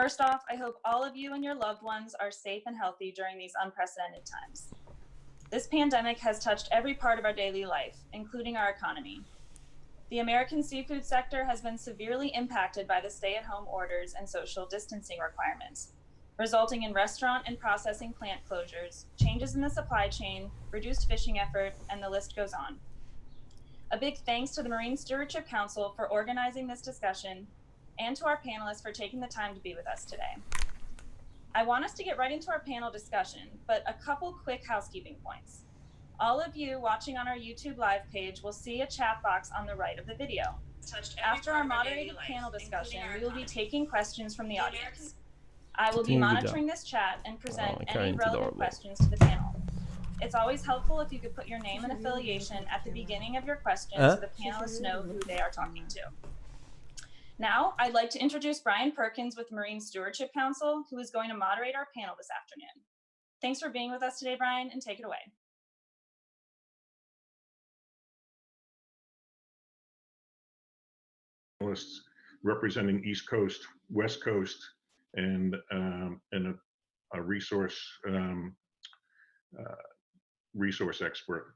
First off, I hope all of you and your loved ones are safe and healthy during these unprecedented times. This pandemic has touched every part of our daily life, including our economy. The American seafood sector has been severely impacted by the stay-at-home orders and social distancing requirements, resulting in restaurant and processing plant closures, changes in the supply chain, reduced fishing effort, and the list goes on. A big thanks to the Marine Stewardship Council for organizing this discussion and to our panelists for taking the time to be with us today. I want us to get right into our panel discussion, but a couple quick housekeeping points. All of you watching on our YouTube live page will see a chat box on the right of the video. After our moderated panel discussion, we will be taking questions from the audience. I will be monitoring this chat and present any relevant questions to the panel. It's always helpful if you could put your name and affiliation at the beginning of your question so the panelists know who they are talking to. Now, I'd like to introduce Brian Perkins with Marine Stewardship Council, who is going to moderate our panel this afternoon. Thanks for being with us today, Brian, and take it away. Representing East Coast, West Coast, and a resource expert.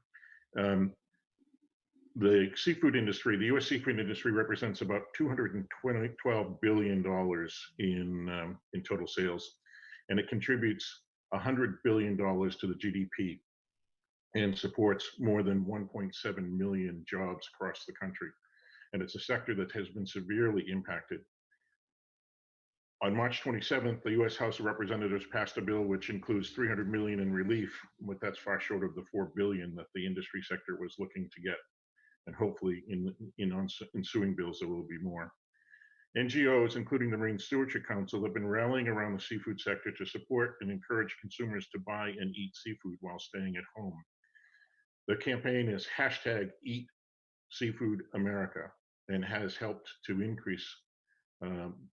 The seafood industry, the U.S. seafood industry represents about $212 billion in total sales, and it contributes $100 billion to the GDP and supports more than 1.7 million jobs across the country. And it's a sector that has been severely impacted. On March 27th, the U.S. House of Representatives passed a bill which includes $300 million in relief, but that's far short of the $4 billion that the industry sector was looking to get. And hopefully in ensuing bills, there will be more. NGOs, including the Marine Stewardship Council, have been rallying around the seafood sector to support and encourage consumers to buy and eat seafood while staying at home. The campaign is #EatSeafoodAmerica and has helped to increase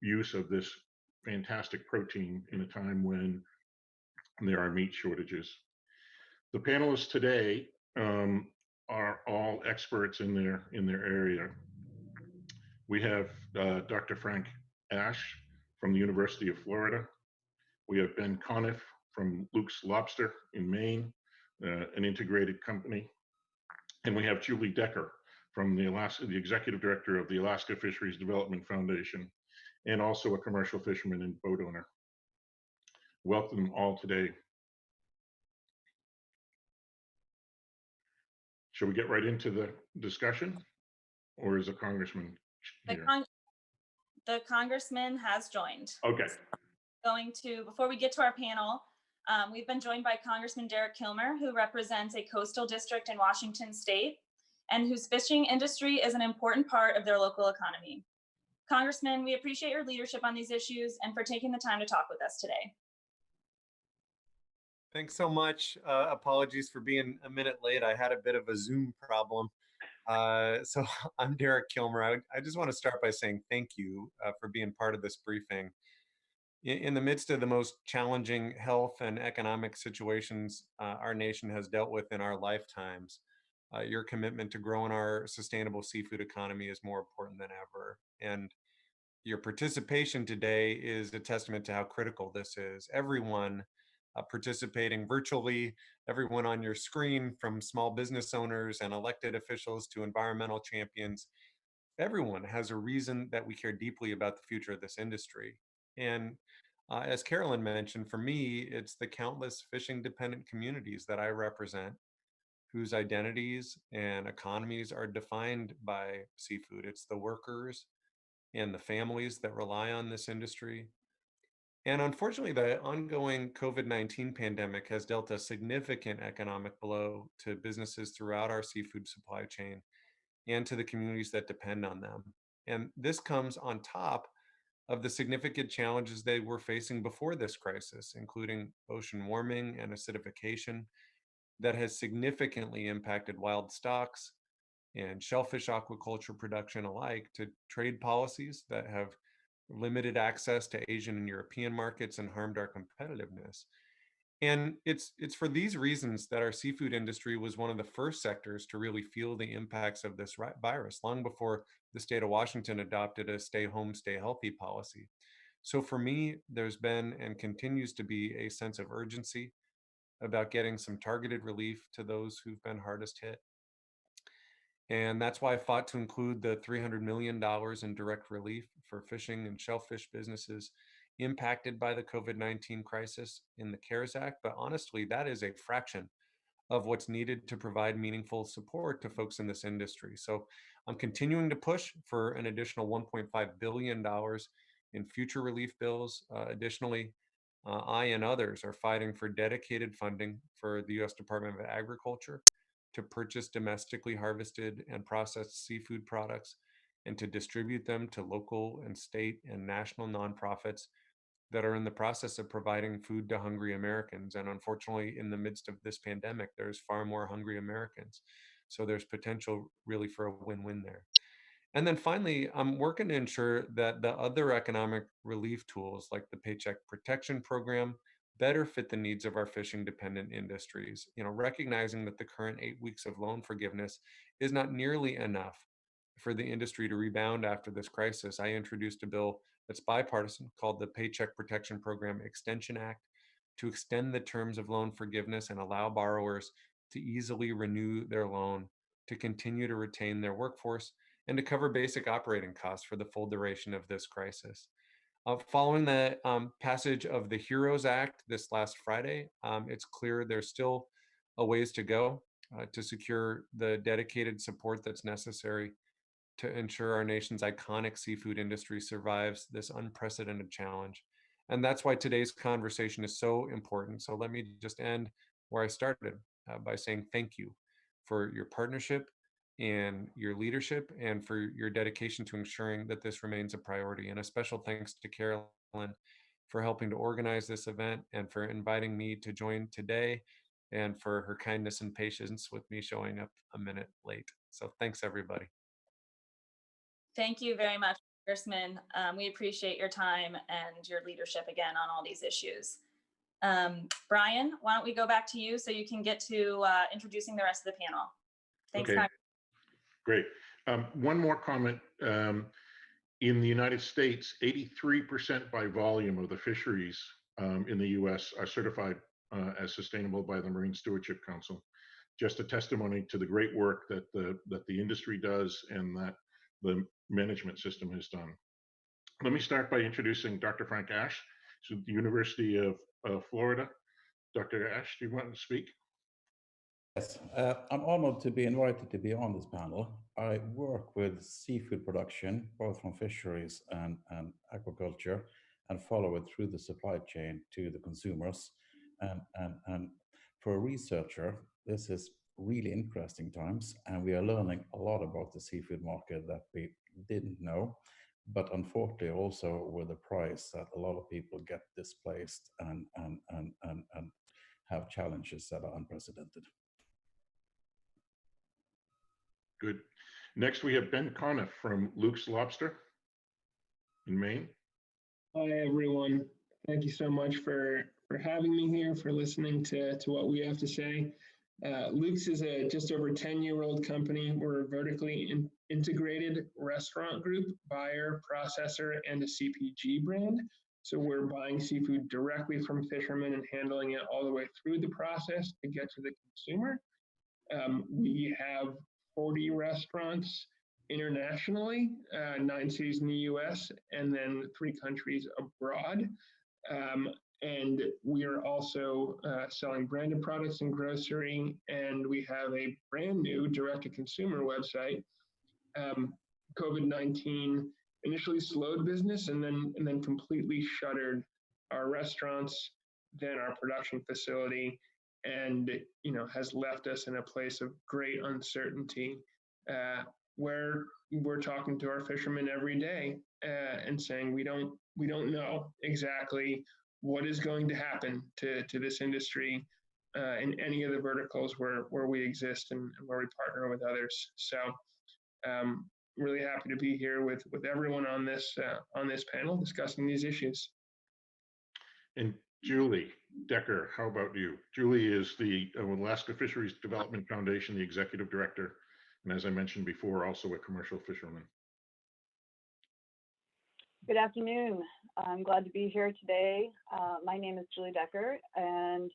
use of this fantastic protein in a time when there are meat shortages. The panelists today are all experts in their area. We have Dr. Frank Ash from the University of Florida. We have Ben CONNIFF from Luke's Lobster in Maine, an integrated company. And we have Julie Decker from the executive director of the Alaska Fisheries Development Foundation, and also a commercial fisherman and boat owner. Welcome all today. Shall we get right into the discussion, or is a congressman here? The congressman has joined. Okay. Before we get to our panel, we've been joined by Congressman Derek Kilmer, who represents a coastal district in Washington State, and whose fishing industry is an important part of their local economy. Congressman, we appreciate your leadership on these issues and for taking the time to talk with us today. Thanks so much. Apologies for being a minute late. I had a bit of a Zoom problem. So I'm Derek Kilmer. I just want to start by saying thank you for being part of this briefing. In the midst of the most challenging health and economic situations our nation has dealt with in our lifetimes, your commitment to growing our sustainable seafood economy is more important than ever. And your participation today is a testament to how critical this is. Everyone participating virtually, everyone on your screen, from small business owners and elected officials to environmental champions, everyone has a reason that we care deeply about the future of this industry. And as Carolyn mentioned, for me, it's the countless fishing dependent communities that I represent, whose identities and economies are defined by seafood. It's the workers and the families that rely on this industry. And unfortunately, the ongoing COVID-19 pandemic has dealt a significant economic blow to businesses throughout our seafood supply chain and to the communities that depend on them. And this comes on top of the significant challenges they were facing before this crisis, including ocean warming and acidification that has significantly impacted wild stocks and shellfish aquaculture production alike, to trade policies that have limited access to Asian and European markets and harmed our competitiveness. And it's for these reasons that our seafood industry was one of the first sectors to really feel the impacts of this virus, long before the state of Washington adopted a stay home, stay healthy policy. So for me, there's been and continues to be a sense of urgency about getting some targeted relief to those who've been hardest hit. And that's why I fought to include the $300 million in direct relief for fishing and shellfish businesses impacted by the COVID-19 crisis in the CARES Act. But honestly, that is a fraction of what's needed to provide meaningful support to folks in this industry. So I'm continuing to push for an additional $1.5 billion in future relief bills. Additionally, I and others are fighting for dedicated funding for the US Department of Agriculture to purchase domestically harvested and processed seafood products and to distribute them to local and state and national nonprofits that are in the process of providing food to hungry Americans. And unfortunately, in the midst of this pandemic, there's far more hungry Americans. So there's potential really for a win-win there. And then finally, I'm working to ensure that the other economic relief tools like the Paycheck Protection Program better fit the needs of our fishing dependent industries. Recognizing that the current 8 weeks of loan forgiveness is not nearly enough for the industry to rebound after this crisis, I introduced a bill that's bipartisan called the Paycheck Protection Program Extension Act to extend the terms of loan forgiveness and allow borrowers to easily renew their loan, to continue to retain their workforce, and to cover basic operating costs for the full duration of this crisis. Following the passage of the HEROES Act this last Friday, it's clear there's still a ways to go to secure the dedicated support that's necessary to ensure our nation's iconic seafood industry survives this unprecedented challenge. And that's why today's conversation is so important. So let me just end where I started by saying thank you for your partnership and your leadership and for your dedication to ensuring that this remains a priority. And a special thanks to CAROLYN for helping to organize this event and for inviting me to join today and for her kindness and patience with me showing up a minute late. So thanks, everybody. Thank you very much, Congressman. We appreciate your time and your leadership again on all these issues. Brian, why don't we go back to you so you can get to introducing the rest of the panel. Thanks, Okay, great. One more comment. In the United States, 83% by volume of the fisheries in the US are certified as sustainable by the Marine Stewardship Council. Just a testimony to the great work that the industry does and that the management system has done. Let me start by introducing Dr. Frank Ashe, who's at the University of Florida. Dr. Ashe, do you want to speak? Yes, I'm honored to be invited to be on this panel. I work with seafood production, both from fisheries and aquaculture, and follow it through the supply chain to the consumers. And for a researcher, this is really interesting times, and we are learning a lot about the seafood market that we didn't know. But unfortunately, also with the price that a lot of people get displaced and have challenges that are unprecedented. Good. Next, we have Ben CONNIFF from Luke's Lobster in Maine. Hi, everyone. Thank you so much for having me here, for listening to what we have to say. Luke's is a just over 10-year-old company. We're a vertically integrated restaurant group, buyer, processor, and a CPG brand. So we're buying seafood directly from fishermen and handling it all the way through the process to get to the consumer. We have 40 restaurants internationally, 9 cities in the US, and then 3 countries abroad. And we are also selling branded products in grocery, and we have a brand new direct-to-consumer website. COVID-19 initially slowed business and then completely shuttered our restaurants, then our production facility, and has left us in a place of great uncertainty, where we're talking to our fishermen every day and saying we don't know exactly what is going to happen to this industry in any of the verticals where we exist and where we partner with others. So really happy to be here with everyone on this panel discussing these issues. And Julie Decker, how about you? Julie is the Alaska Fisheries Development Foundation, the executive director, and as I mentioned before, also a commercial fisherman. Good afternoon. I'm glad to be here today. My name is Julie Decker, and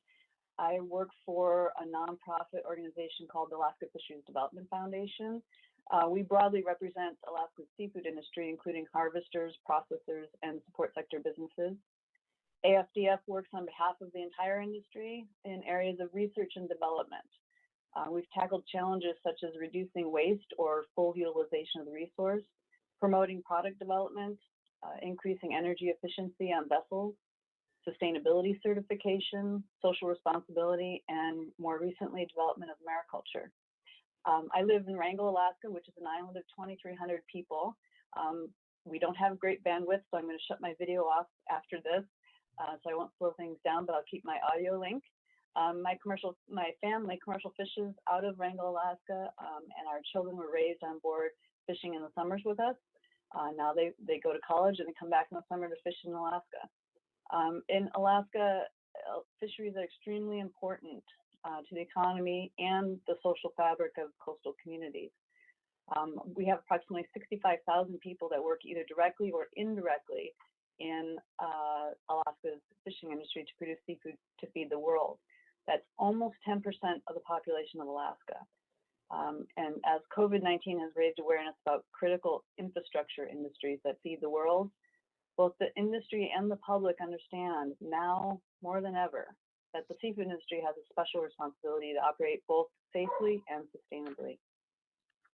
I work for a nonprofit organization called the Alaska Fisheries Development Foundation. We broadly represent Alaska's seafood industry, including harvesters, processors, and support sector businesses. AFDF works on behalf of the entire industry in areas of research and development. We've tackled challenges such as reducing waste or full utilization of the resource, promoting product development, increasing energy efficiency on vessels, sustainability certification, social responsibility, and more recently, development of mariculture. I live in Wrangell, Alaska, which is an island of 2,300 people. We don't have great bandwidth, so I'm going to shut my video off after this, so I won't slow things down, but I'll keep my audio link. My family commercial fishes out of Wrangell, Alaska, and our children were raised on board fishing in the summers with us. Now they go to college and they come back in the summer to fish in Alaska. In Alaska, fisheries are extremely important to the economy and the social fabric of coastal communities. We have approximately 65,000 people that work either directly or indirectly in Alaska's fishing industry to produce seafood to feed the world. That's almost 10% of the population of Alaska. And as COVID-19 has raised awareness about critical infrastructure industries that feed the world, both the industry and the public understand now more than ever that the seafood industry has a special responsibility to operate both safely and sustainably.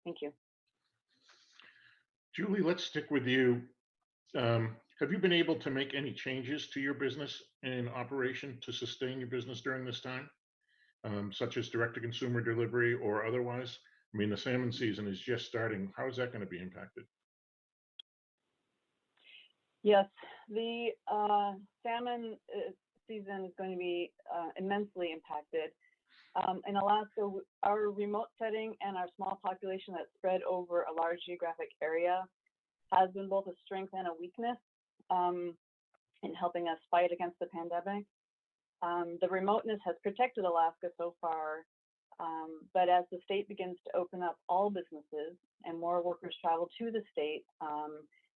Thank you. Julie, let's stick with you. Have you been able to make any changes to your business and operation to sustain your business during this time, such as direct-to-consumer delivery or otherwise? I mean, the salmon season is just starting. How is that going to be impacted? Yes, the salmon season is going to be immensely impacted. In Alaska, our remote setting and our small population that's spread over a large geographic area has been both a strength and a weakness in helping us fight against the pandemic. The remoteness has protected Alaska so far, but as the state begins to open up all businesses and more workers travel to the state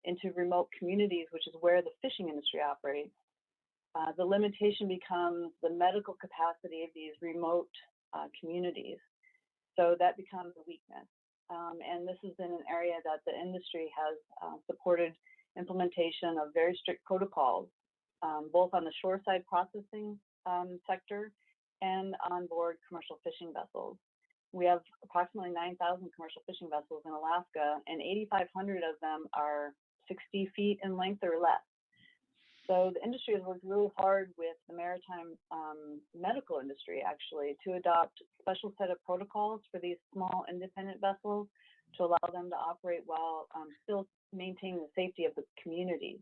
into remote communities, which is where the fishing industry operates, the limitation becomes the medical capacity of these remote communities. So that becomes a weakness. And this has been an area that the industry has supported implementation of very strict protocols, both on the shoreside processing sector and on board commercial fishing vessels. We have approximately 9,000 commercial fishing vessels in Alaska, and 8,500 of them are 60 feet in length or less. So the industry has worked really hard with the maritime medical industry, actually, to adopt a special set of protocols for these small independent vessels to allow them to operate while still maintaining the safety of the communities.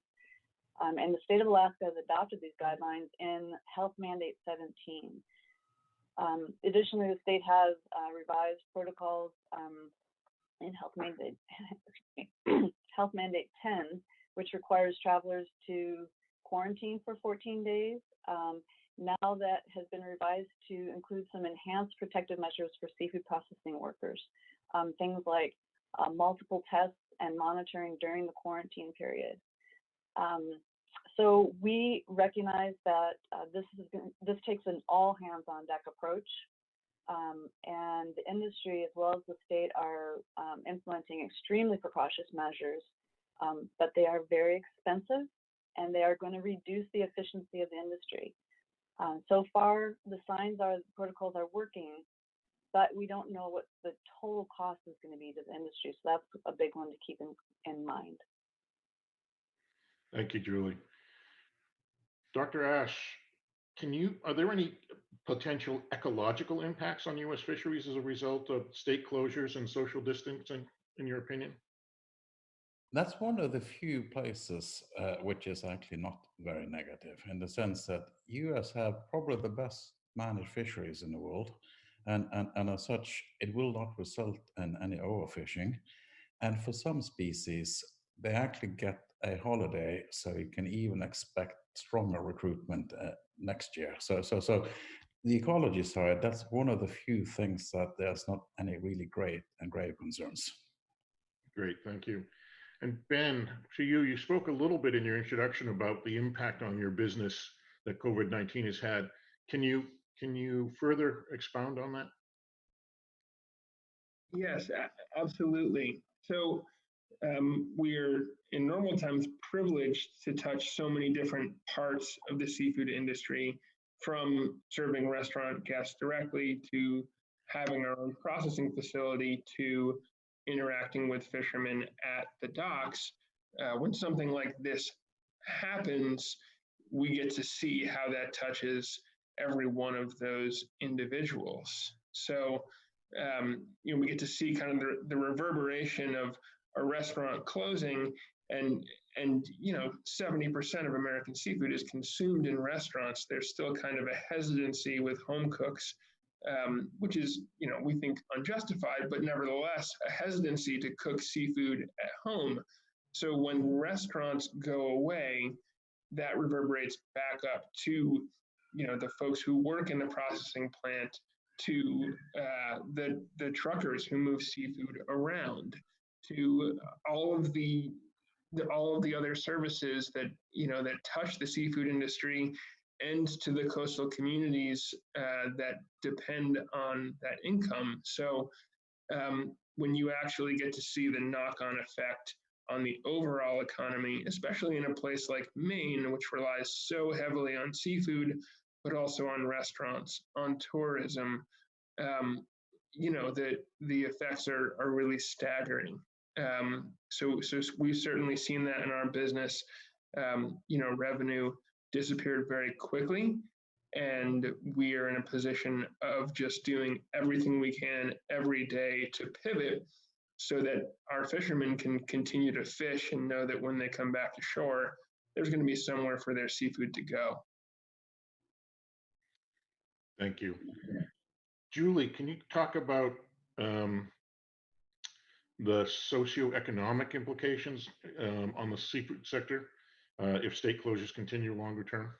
And the state of Alaska has adopted these guidelines in Health Mandate 17. Additionally, the state has revised protocols in Health Mandate, Health Mandate 10, which requires travelers to quarantine for 14 days. Now that has been revised to include some enhanced protective measures for seafood processing workers, things like multiple tests and monitoring during the quarantine period. So we recognize that this takes an all hands on deck approach, and the industry as well as the state are implementing extremely precautious measures, but they are very expensive and they are going to reduce the efficiency of the industry. So far, the signs are the protocols are working, but we don't know what the total cost is going to be to the industry. So that's a big one to keep in mind. Thank you, Julie. Dr. Ash, are there any potential ecological impacts on U.S. fisheries as a result of state closures and social distancing, in your opinion? That's one of the few places which is actually not very negative, in the sense that US have probably the best managed fisheries in the world, and as such, it will not result in any overfishing. And for some species, they actually get a holiday, so you can even expect stronger recruitment next year. So the ecology side, that's one of the few things that there's not any really great and grave concerns. Great, thank you. And Ben, to you, you spoke a little bit in your introduction about the impact on your business that COVID-19 has had. Can you further expound on that? Yes, absolutely. So we're in normal times privileged to touch so many different parts of the seafood industry, from serving restaurant guests directly to having our own processing facility to interacting with fishermen at the docks. When something like this happens, we get to see how that touches every one of those individuals. So, we get to see kind of the reverberation of a restaurant closing, and 70% of American seafood is consumed in restaurants. There's still kind of a hesitancy with home cooks, which is, we think unjustified, but nevertheless a hesitancy to cook seafood at home. So when restaurants go away, that reverberates back up to, the folks who work in the processing plant, to the truckers who move seafood around, to all of the other services that that touch the seafood industry, and to the coastal communities that depend on that income. So when you actually get to see the knock-on effect on the overall economy, especially in a place like Maine, which relies so heavily on seafood, but also on restaurants, on tourism, the effects are really staggering. So we've certainly seen that in our business. Revenue disappeared very quickly, and we are in a position of just doing everything we can every day to pivot so that our fishermen can continue to fish and know that when they come back to shore, there's going to be somewhere for their seafood to go. Thank you. Julie, can you talk about the socioeconomic implications on the seafood sector if state closures continue longer term?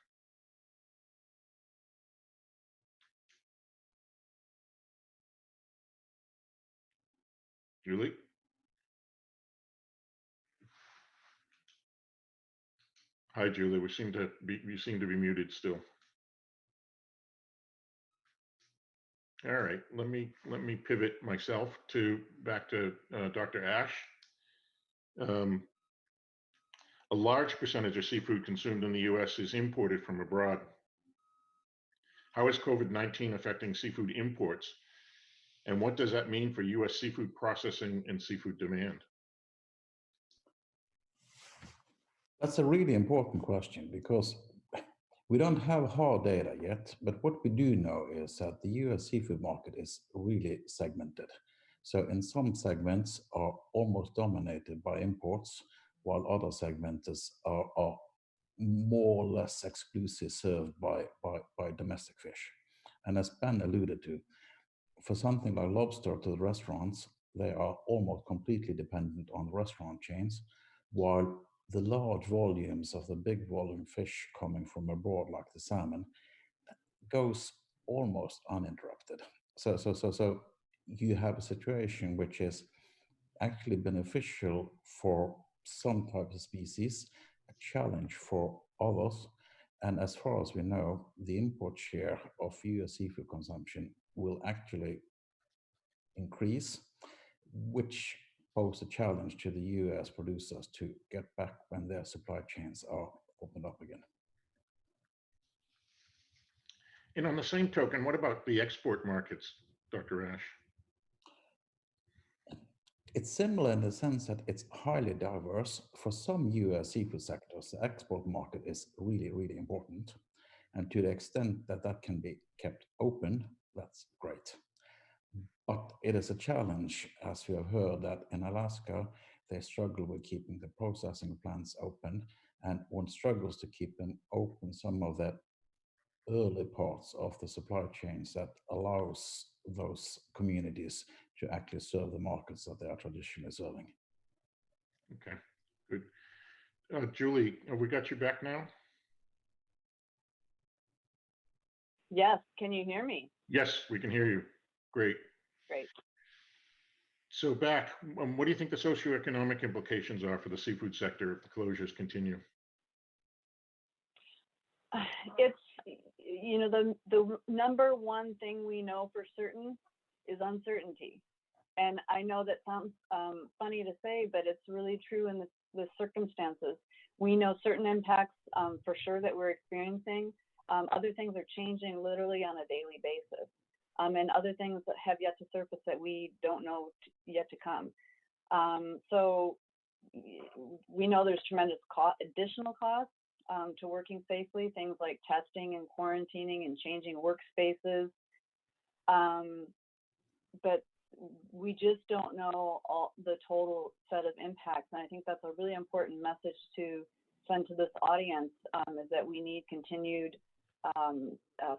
Julie? Hi, Julie. You seem to be muted still. All right, let me pivot myself back to Dr. Ash. A large percentage of seafood consumed in the U.S. is imported from abroad. How is COVID-19 affecting seafood imports? And what does that mean for U.S. seafood processing and seafood demand? That's a really important question, because we don't have hard data yet, but what we do know is that the US seafood market is really segmented. So in some segments are almost dominated by imports, while other segments are more or less exclusively served by domestic fish. And as Ben alluded to, for something like lobster to the restaurants, they are almost completely dependent on restaurant chains, while the large volumes of the big volume fish coming from abroad, like the salmon, goes almost uninterrupted. So you have a situation which is actually beneficial for some types of species, a challenge for others. And as far as we know, the import share of US seafood consumption will actually increase, which pose a challenge to the US producers to get back when their supply chains are opened up again. And on the same token, what about the export markets, Dr. Ash? It's similar in the sense that it's highly diverse. For some US seafood sectors, the export market is really, really important. And to the extent that that can be kept open, that's great. But it is a challenge, as we have heard, that in Alaska, they struggle with keeping the processing plants open, and one struggles to keep them open some of the early parts of the supply chains that allows those communities to actually serve the markets that they are traditionally serving. Okay, good. Julie, have we got you back now? Yes, can you hear me? Yes, we can hear you. Great. Great. So back, what do you think the socioeconomic implications are for the seafood sector if the closures continue? It's, you know, the number one thing we know for certain is uncertainty. And I know that sounds funny to say, but it's really true in the circumstances. We know certain impacts for sure that we're experiencing. Other things are changing literally on a daily basis. And other things that have yet to surface that we don't know yet to come. So we know there's tremendous additional costs to working safely, things like testing and quarantining and changing workspaces. But we just don't know all the total set of impacts. And I think that's a really important message to send to this audience, is that we need continued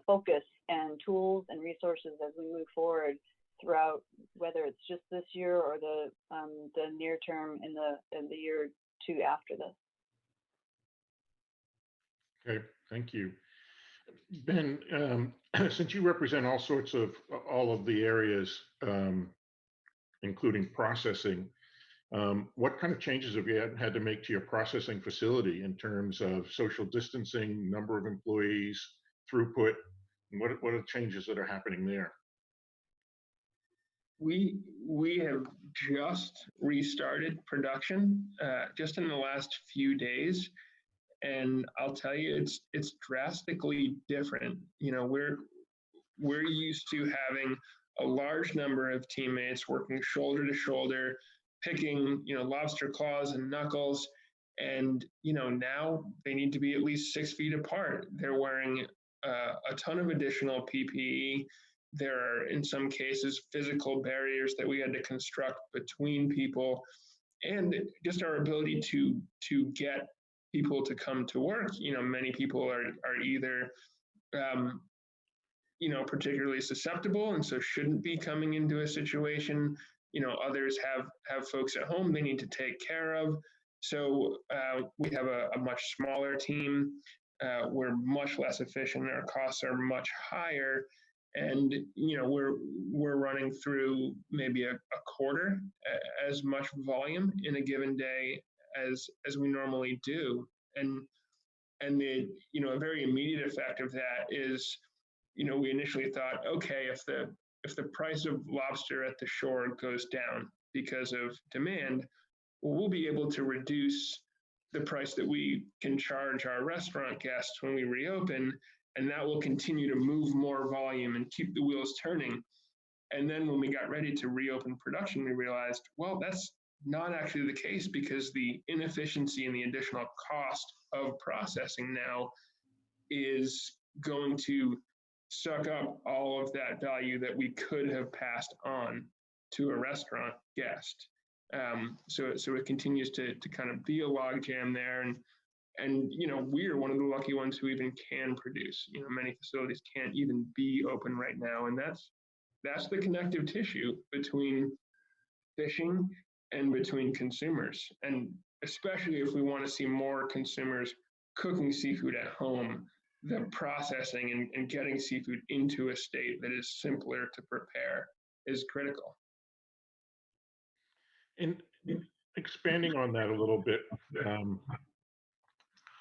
focus and tools and resources as we move forward throughout, whether it's just this year or the near term in the year or two after this. Okay, thank you. Ben, since you represent all of the areas, including processing, what kind of changes have you had to make to your processing facility in terms of social distancing, number of employees, throughput, and what are the changes that are happening there? We have just restarted production just in the last few days, and I'll tell you, it's drastically different. You know, we're used to having a large number of teammates working shoulder to shoulder, picking, you know, lobster claws and knuckles. And, you know, now they need to be at least 6 feet apart. They're wearing a ton of additional PPE. There are, in some cases, physical barriers that we had to construct between people, and just our ability to get people to come to work. You know, many people are either you know, particularly susceptible, and so shouldn't be coming into a situation. You know, others have folks at home they need to take care of. So we have a much smaller team. We're much less efficient. Our costs are much higher, and you know, we're running through maybe a quarter as much volume in a given day as we normally do. And the, you know, a very immediate effect of that is, you know, we initially thought, okay, if the price of lobster at the shore goes down because of demand, well, we'll be able to reduce the price that we can charge our restaurant guests when we reopen, and that will continue to move more volume and keep the wheels turning. And then when we got ready to reopen production, we realized, well, that's not actually the case, because the inefficiency and the additional cost of processing now is going to suck up all of that value that we could have passed on to a restaurant guest. So it continues to kind of be a logjam there, and you know, we are one of the lucky ones who even can produce. You know, many facilities can't even be open right now, and that's the connective tissue between fishing and between consumers, and especially if we want to see more consumers cooking seafood at home, the processing and getting seafood into a state that is simpler to prepare is critical. And expanding on that a little bit,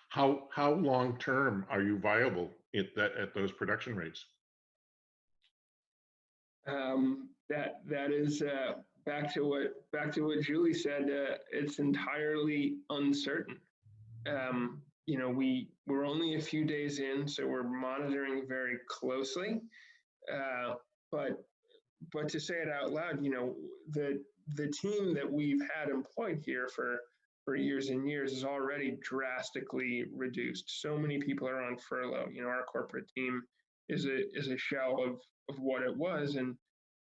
how long term are you viable at those production rates? That is back to what Julie said. It's entirely uncertain. You know, we're only a few days in, so we're monitoring very closely. But to say it out loud, you know, the team that we've had employed here for years and years is already drastically reduced. So many people are on furlough. You know, our corporate team is a shell of what it was, and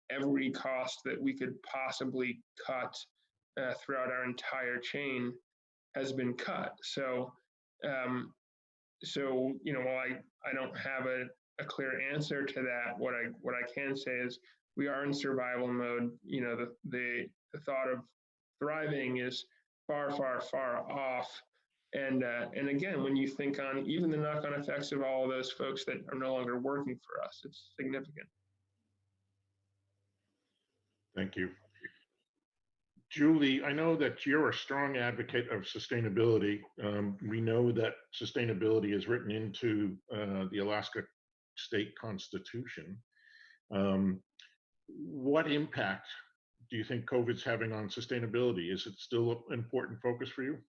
every cost that we could possibly cut throughout our entire chain has been cut. So you know, while I don't have a clear answer to that, what I can say is we are in survival mode. You know, the thought of thriving is far off. And again, when you think on even the knock-on effects of all of those folks that are no longer working for us, it's significant. Thank you. Julie, I know that you're a strong advocate of sustainability. We know that sustainability is written into the Alaska state constitution. What impact do you think COVID's having on sustainability? Is it still an important focus for you?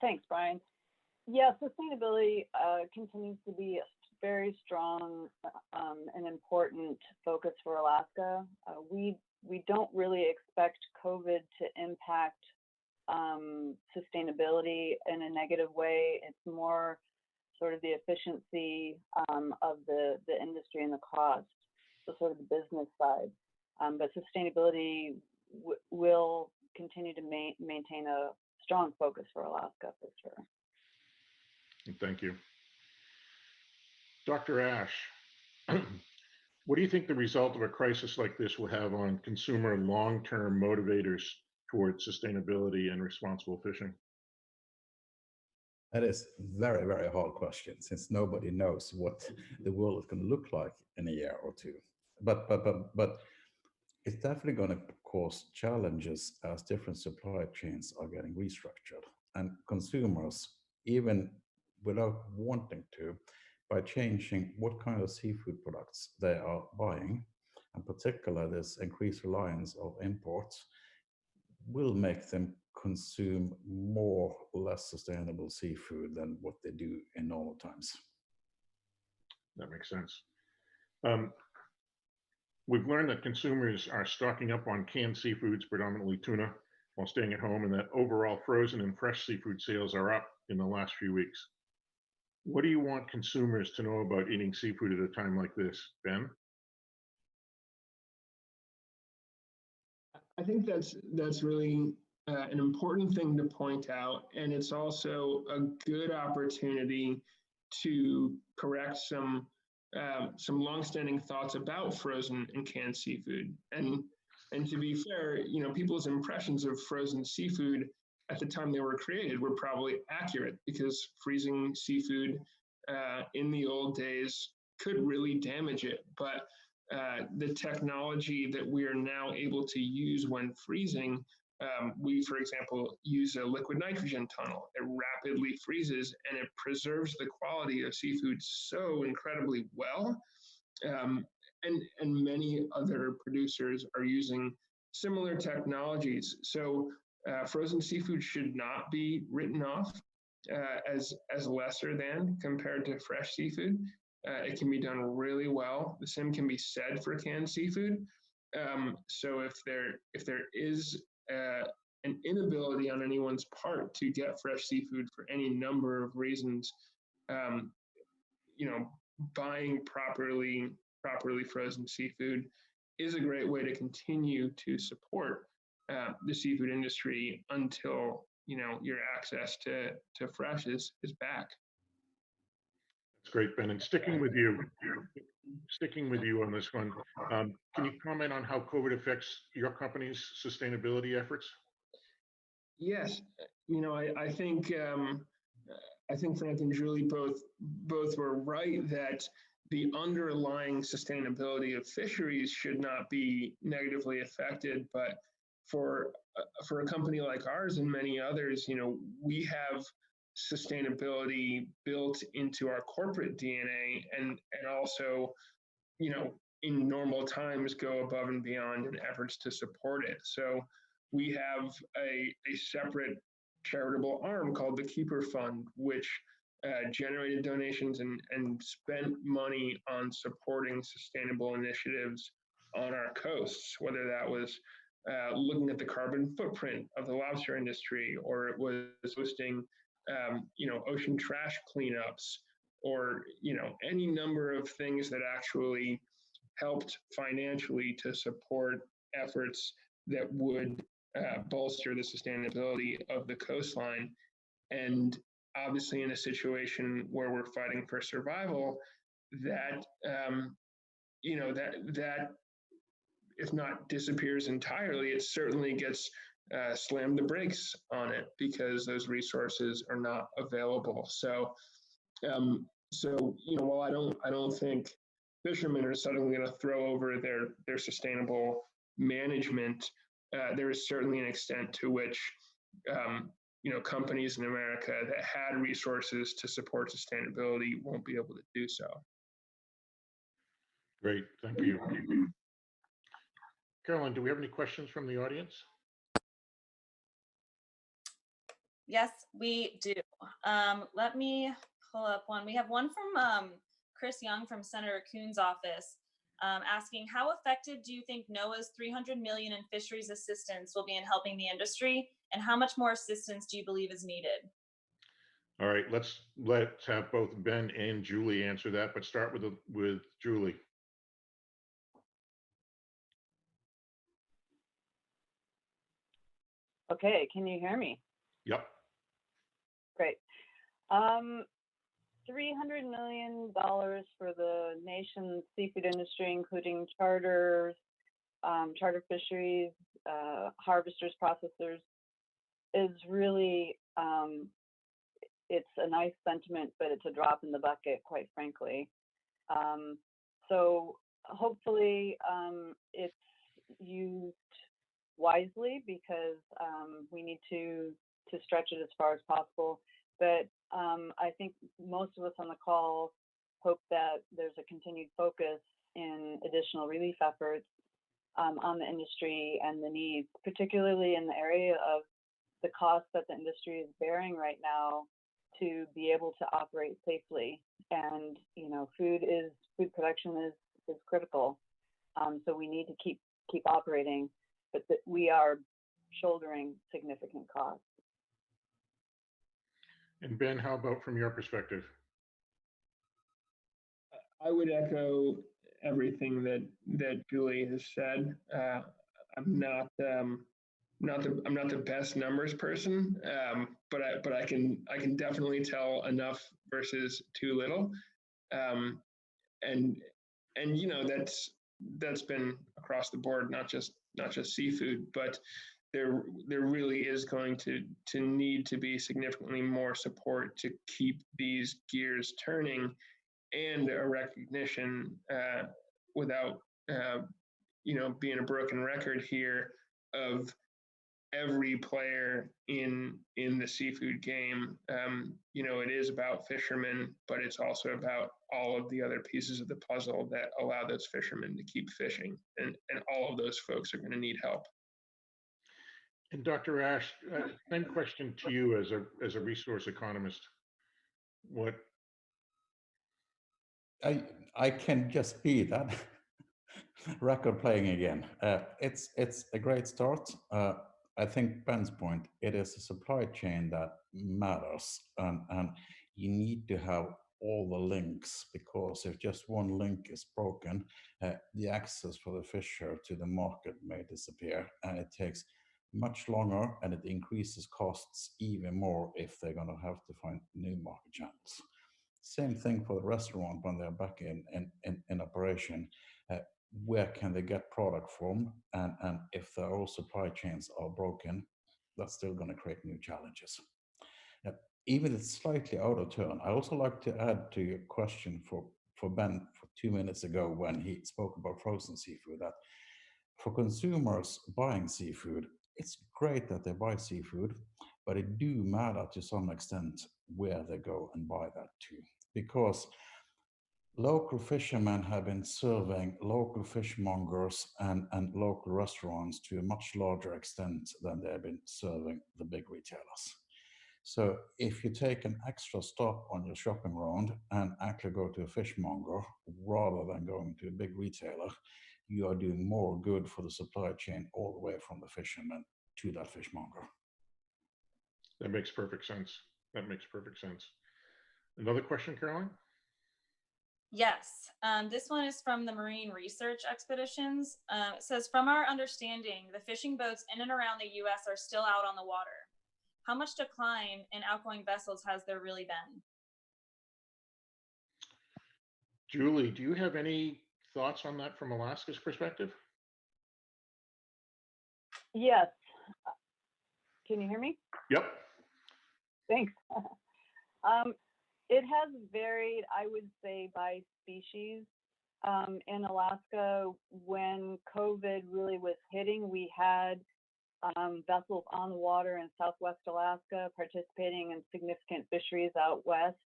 Thanks, Brian. Yeah, sustainability continues to be a very strong and important focus for Alaska. We don't really expect COVID to impact sustainability in a negative way. It's more sort of the efficiency of the industry and the cost, so sort of the business side. But sustainability will continue to maintain a strong focus for Alaska for sure. Thank you. Dr. Ash, what do you think the result of a crisis like this will have on consumer long-term motivators towards sustainability and responsible fishing? That is very, very hard question, since nobody knows what the world is going to look like in a year or two. But it's definitely going to cause challenges as different supply chains are getting restructured, and consumers, even without wanting to, by changing what kind of seafood products they are buying, and particularly this increased reliance of imports, will make them consume more or less sustainable seafood than what they do in normal times. That makes sense. We've learned that consumers are stocking up on canned seafoods, predominantly tuna, while staying at home, and that overall frozen and fresh seafood sales are up in the last few weeks. What do you want consumers to know about eating seafood at a time like this, Ben? I think that's really an important thing to point out, and it's also a good opportunity to correct some longstanding thoughts about frozen and canned seafood. And to be fair, people's impressions of frozen seafood at the time they were created were probably accurate, because freezing seafood in the old days could really damage it. But the technology that we are now able to use when freezing, we, for example, use a liquid nitrogen tunnel. It rapidly freezes and it preserves the quality of seafood so incredibly well. And many other producers are using similar technologies. So frozen seafood should not be written off as lesser than compared to fresh seafood. It can be done really well. The same can be said for canned seafood. So if there is an inability on anyone's part to get fresh seafood for any number of reasons, buying properly frozen seafood is a great way to continue to support the seafood industry until your access to fresh is back. That's great, Ben. And sticking with you on this one, can you comment on how COVID affects your company's sustainability efforts? Yes, I think Frank and Julie both were right that the underlying sustainability of fisheries should not be negatively affected, but for a company like ours and many others, we have sustainability built into our corporate DNA, and also, in normal times go above and beyond in efforts to support it. So we have a separate charitable arm called the Keeper Fund, which generated donations and spent money on supporting sustainable initiatives on our coasts, whether that was looking at the carbon footprint of the lobster industry, or it was hosting ocean trash cleanups, or any number of things that actually helped financially to support efforts that would bolster the sustainability of the coastline. And obviously, in a situation where we're fighting for survival, that that if not disappears entirely, it certainly gets slammed the brakes on it, because those resources are not available. So while I don't think fishermen are suddenly going to throw over their sustainable management, there is certainly an extent to which companies in America that had resources to support sustainability won't be able to do so. Great, thank you. Carolyn, do we have any questions from the audience? Yes, we do. Let me pull up one. We have one from Chris Young from Senator Coon's office, asking, how effective do you think NOAA's $300 million in fisheries assistance will be in helping the industry, and how much more assistance do you believe is needed? All right, let's have both Ben and Julie answer that, but start with Julie. Okay, can you hear me? Yep. Great. $300 million for the nation's seafood industry, including charters, charter fisheries, harvesters, processors, is really, it's a nice sentiment, but it's a drop in the bucket, quite frankly. So hopefully it's used wisely, because we need to stretch it as far as possible. But I think most of us on the call hope that there's a continued focus in additional relief efforts on the industry and the needs, particularly in the area of the cost that the industry is bearing right now to be able to operate safely. And food production is critical, so we need to keep operating, but we are shouldering significant costs. And Ben, how about from your perspective? I would echo everything that Julie has said. I'm not the best numbers person, but I can definitely tell enough versus too little, and that's been across the board, not just seafood, but there really is going to need to be significantly more support to keep these gears turning, and a recognition, without being a broken record here, of every player in the seafood game. It is about fishermen, but it's also about all of the other pieces of the puzzle that allow those fishermen to keep fishing, and all of those folks are going to need help. And Dr. Ash, same question to you as a resource economist. What? I can just be that record playing again. It's a great start. I think Ben's point, it is a supply chain that matters, and you need to have all the links, because if just one link is broken, the access for the fisher to the market may disappear, and it takes much longer, and it increases costs even more if they're going to have to find new market channels. Same thing for the restaurant when they're back in operation. Where can they get product from? And if their own supply chains are broken, that's still going to create new challenges. Even if it's slightly out of turn, I also like to add to your question for Ben for 2 minutes ago when he spoke about frozen seafood, that for consumers buying seafood, it's great that they buy seafood, but it do matter to some extent where they go and buy that too, because local fishermen have been serving local fishmongers and local restaurants to a much larger extent than they have been serving the big retailers. So if you take an extra stop on your shopping round and actually go to a fishmonger rather than going to a big retailer, you are doing more good for the supply chain all the way from the fisherman to that fishmonger. That makes perfect sense. That makes perfect sense. Another question, Caroline? Yes, this one is from the Marine Research Expeditions. It says, from our understanding, the fishing boats in and around the U.S. are still out on the water. How much decline in outgoing vessels has there really been? Julie, do you have any thoughts on that from Alaska's perspective? Yes. Can you hear me? Yep. Thanks. It has varied, I would say, by species. in Alaska, when COVID really was hitting, we had vessels on the water in Southwest Alaska participating in significant fisheries out west.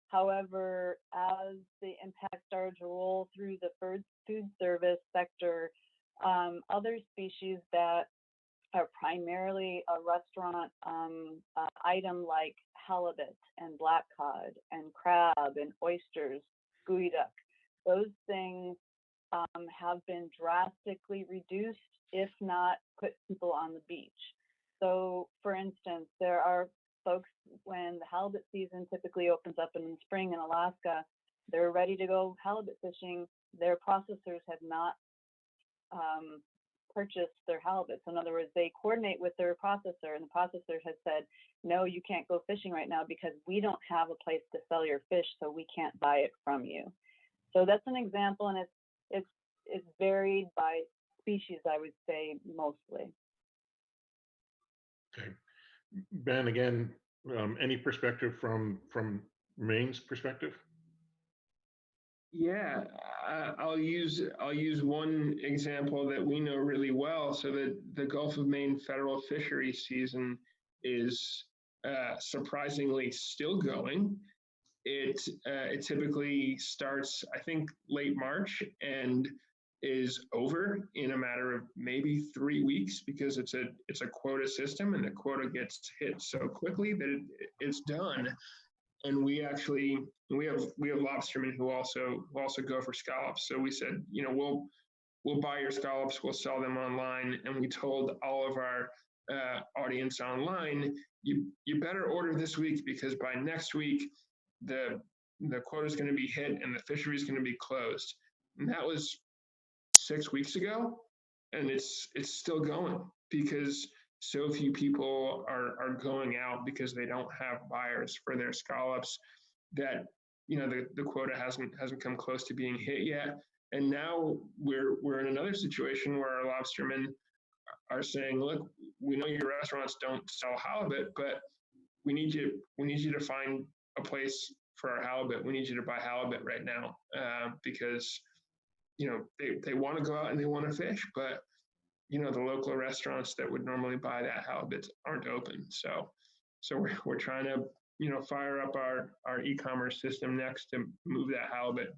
However, as the impact started to roll through the food service sector, other species that are primarily a restaurant item like halibut and black cod and crab and oysters, geoduck, those things have been drastically reduced, if not put people on the beach. So, for instance, there are folks, when the halibut season typically opens up in the spring in Alaska, they're ready to go halibut fishing. Their processors have not purchased their halibut. So in other words, they coordinate with their processor, and the processor has said, no, you can't go fishing right now because we don't have a place to sell your fish, so we can't buy it from you. So that's an example, and it's varied by species, I would say, mostly. Okay. Ben, again, any perspective from Maine's perspective? Yeah, I'll use one example that we know really well. So that the Gulf of Maine federal fisheries season is surprisingly still going. It typically starts, I think, late March and is over in a matter of maybe 3 weeks, because it's a quota system, and the quota gets hit so quickly that it's done. And we have lobstermen who also go for scallops. So we said, we'll buy your scallops, we'll sell them online, and we told all of our audience online, you better order this week, because by next week the quota is going to be hit and the fishery is going to be closed. And that was 6 weeks ago, and it's still going, because so few people are going out because they don't have buyers for their scallops, that the quota hasn't come close to being hit yet. And now we're in another situation where our lobstermen are saying, look, we know your restaurants don't sell halibut, but we need you to find a place for our halibut. We need you to buy halibut right now, because they want to go out and they want to fish, but the local restaurants that would normally buy that halibut aren't open. So we're trying to fire up our e-commerce system next to move that halibut.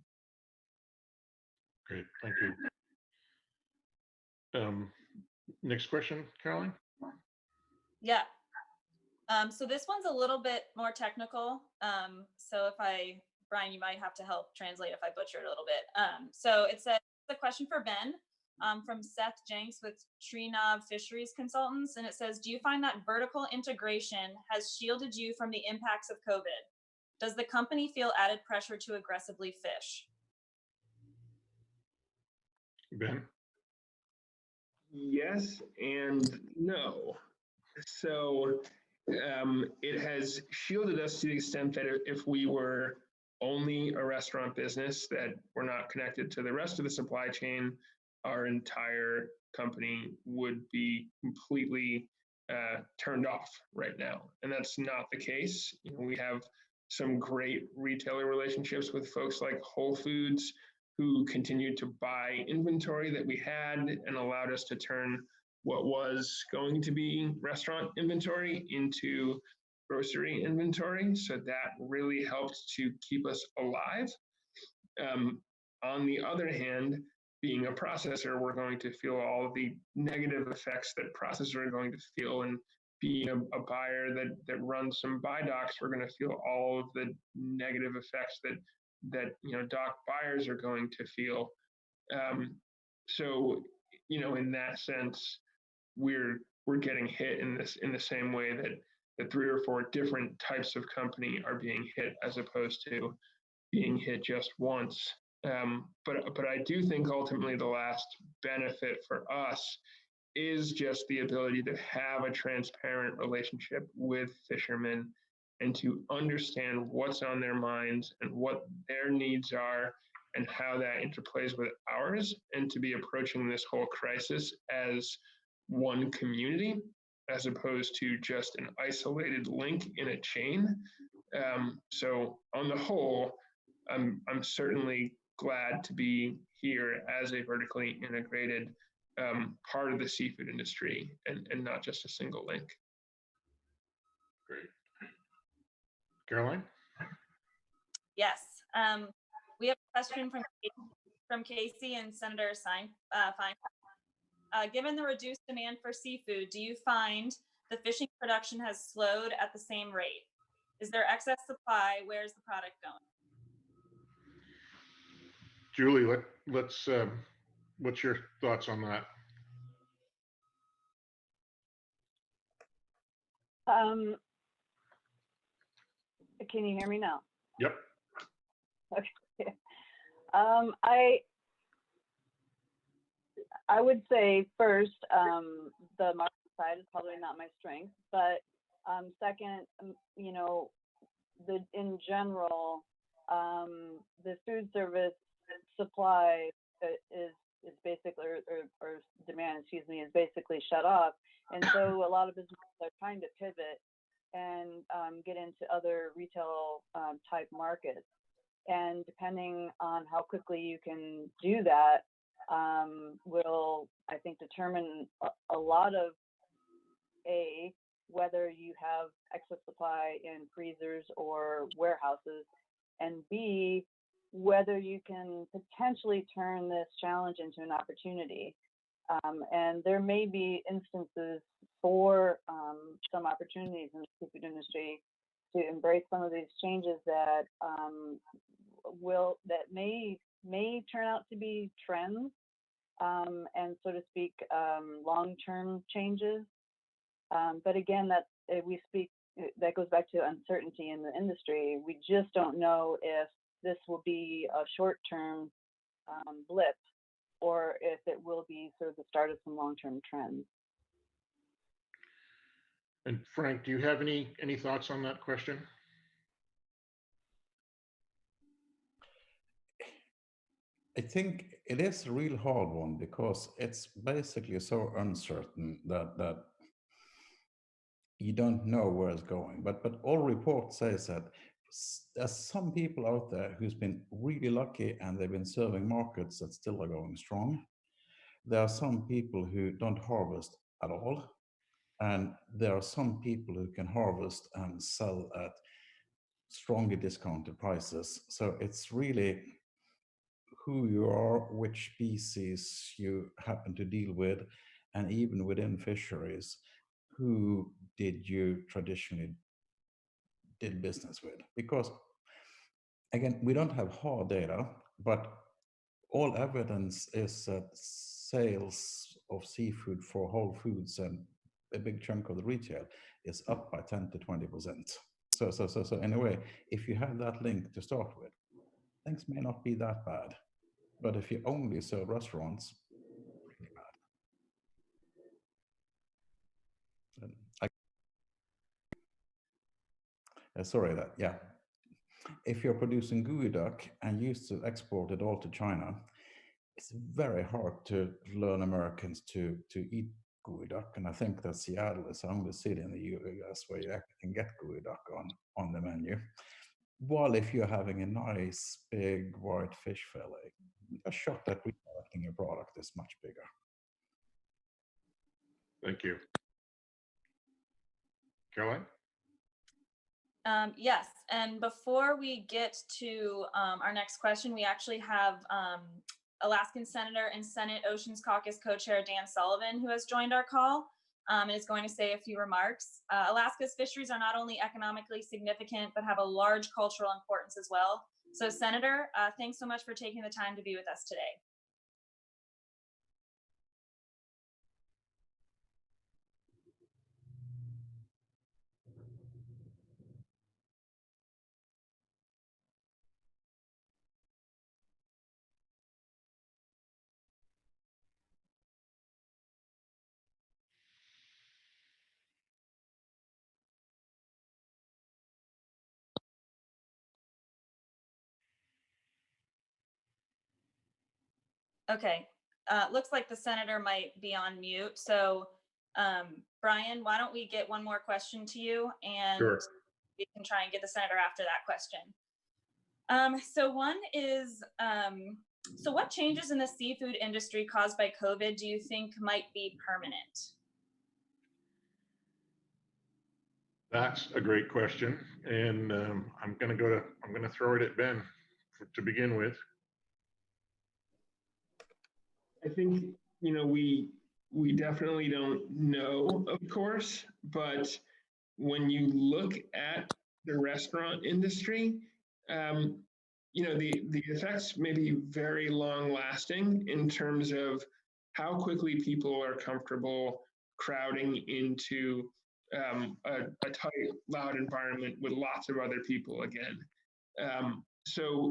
Great, thank you. Next question, Caroline. Yeah. So this one's a little bit more technical. So Brian, you might have to help translate if I butcher it a little bit. So it's a question for Ben from Seth Jenks with Trinav Fisheries Consultants. And it says, do you find that vertical integration has shielded you from the impacts of COVID? Does the company feel added pressure to aggressively fish? Ben? Yes and no. So it has shielded us to the extent that if we were only a restaurant business, that we're not connected to the rest of the supply chain, our entire company would be completely turned off right now. And that's not the case. We have some great retailer relationships with folks like Whole Foods, who continued to buy inventory that we had and allowed us to turn what was going to be restaurant inventory into grocery inventory. So that really helped to keep us alive. On the other hand, being a processor, we're going to feel all of the negative effects that processors are going to feel. And being a buyer that runs some buy docks, we're going to feel all of the negative effects that dock buyers are going to feel. So in that sense, we're getting hit in the same way that the 3 or 4 different types of company are being hit, as opposed to being hit just once. But I do think ultimately the last benefit for us is just the ability to have a transparent relationship with fishermen and to understand what's on their minds and what their needs are and how that interplays with ours, and to be approaching this whole crisis as one community, as opposed to just an isolated link in a chain. So on the whole, I'm certainly glad to be here as a vertically integrated part of the seafood industry and not just a single link. Great. Caroline? Yes. We have a question from Casey and Senator Fine. Given the reduced demand for seafood, do you find the fishing production has slowed at the same rate? Is there excess supply? Where's the product going? Julie, let's what's your thoughts on that? Can you hear me now? Yep. Okay. I would say first, the market side is probably not my strength, but second, you know, in general, the food service supply is basically, or demand, excuse me, is basically shut off. And so a lot of businesses are trying to pivot and get into other retail type markets. And depending on how quickly you can do that, will, I think, determine a lot of whether you have excess supply in freezers or warehouses, and B, whether you can potentially turn this challenge into an opportunity. And there may be instances for some opportunities in the seafood industry to embrace some of these changes that may turn out to be trends, and so to speak, long-term changes. But again, that goes back to uncertainty in the industry. We just don't know if this will be a short-term blip, or if it will be sort of the start of some long-term trends. And Frank, do you have any thoughts on that question? I think it is a real hard one because it's basically so uncertain that you don't know where it's going. But all reports says that there's some people out there who's been really lucky and they've been serving markets that still are going strong. There are some people who don't harvest at all. And there are some people who can harvest and sell at strongly discounted prices. So it's really who you are, which species you happen to deal with, and even within fisheries, who did you traditionally did business with? Because again, we don't have hard data, but all evidence is that sales of seafood for Whole Foods and a big chunk of the retail is up by 10 to 20%. So in a way, if you have that link to start with, things may not be that bad. But if you only serve restaurants, really bad. Sorry that, yeah. If you're producing gooey duck and used to export it all to China, it's very hard to learn Americans to eat gooey duck. And I think that Seattle is the only city in the US where you actually can get gooey duck on the menu. While if you're having a nice big white fish fillet, a shot at redirecting your product is much bigger. Thank you. Caroline? Yes, and before we get to our next question, we actually have Alaskan Senator and Senate Oceans Caucus Co-Chair Dan Sullivan, who has joined our call and is going to say a few remarks. Alaska's fisheries are not only economically significant, but have a large cultural importance as well. So Senator, thanks so much for taking the time to be with us today. Okay, looks like the senator might be on mute. So Brian, why don't we get one more question to you, and Sure. we can try and get the senator after that question. So one is, so what changes in the seafood industry caused by COVID do you think might be permanent? That's a great question, and I'm going to throw it at Ben to begin with. I think, we definitely don't know, of course, but when you look at the restaurant industry, the effects may be very long lasting in terms of how quickly people are comfortable crowding into a tight, loud environment with lots of other people again. So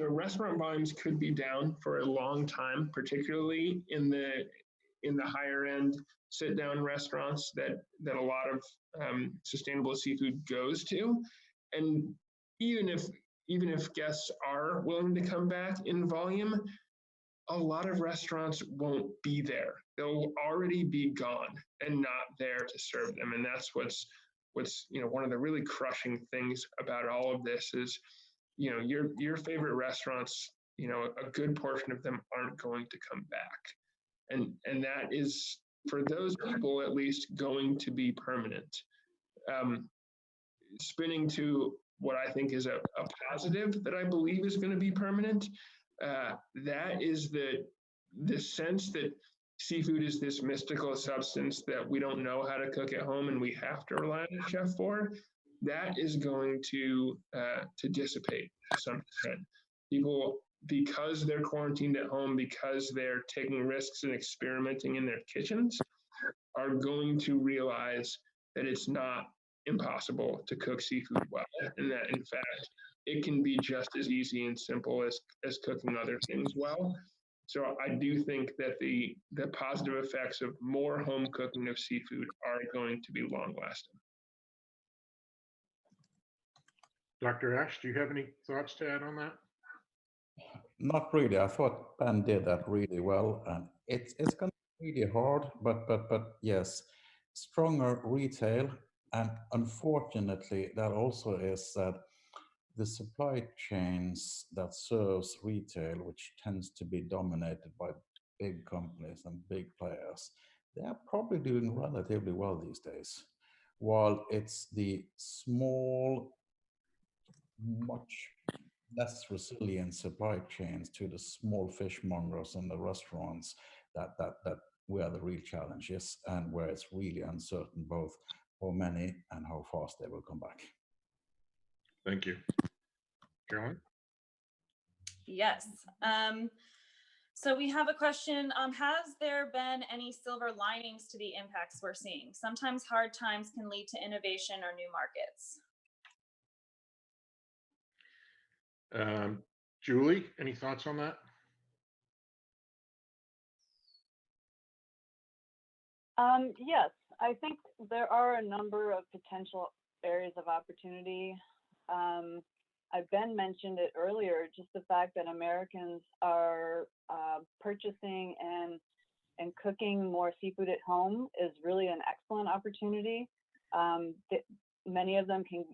restaurant volumes could be down for a long time, particularly in the higher end sit down restaurants that a lot of sustainable seafood goes to. And even if guests are willing to come back in volume, a lot of restaurants won't be there. They'll already be gone and not there to serve them. And that's what's one of the really crushing things about all of this is, your favorite restaurants, a good portion of them aren't going to come back. And that is, for those people at least, going to be permanent. Spinning to what I think is a positive that I believe is going to be permanent, that is the sense that seafood is this mystical substance that we don't know how to cook at home and we have to rely on a chef for. That is going to dissipate to some extent. People, because they're quarantined at home, because they're taking risks and experimenting in their kitchens, are going to realize that it's not impossible to cook seafood well, and that in fact it can be just as easy and simple as cooking other things well. So I do think that the positive effects of more home cooking of seafood are going to be long lasting. Dr. Ash, do you have any thoughts to add on that? Not really. I thought Ben did that really well, and it's going to be really hard. But yes, stronger retail, and unfortunately, that also is that the supply chains that serves retail, which tends to be dominated by big companies and big players, they are probably doing relatively well these days, while it's the small, much less resilient supply chains to the small fishmongers and the restaurants that where the real challenge is, and where it's really uncertain both how many and how fast they will come back. Thank you. Carolyn? Yes. So we have a question. Has there been any silver linings to the impacts we're seeing? Sometimes hard times can lead to innovation or new markets. Julie, any thoughts on that? Yes, I think there are a number of potential areas of opportunity. Ben mentioned it earlier, just the fact that Americans are purchasing and cooking more seafood at home is really an excellent opportunity. Many of them can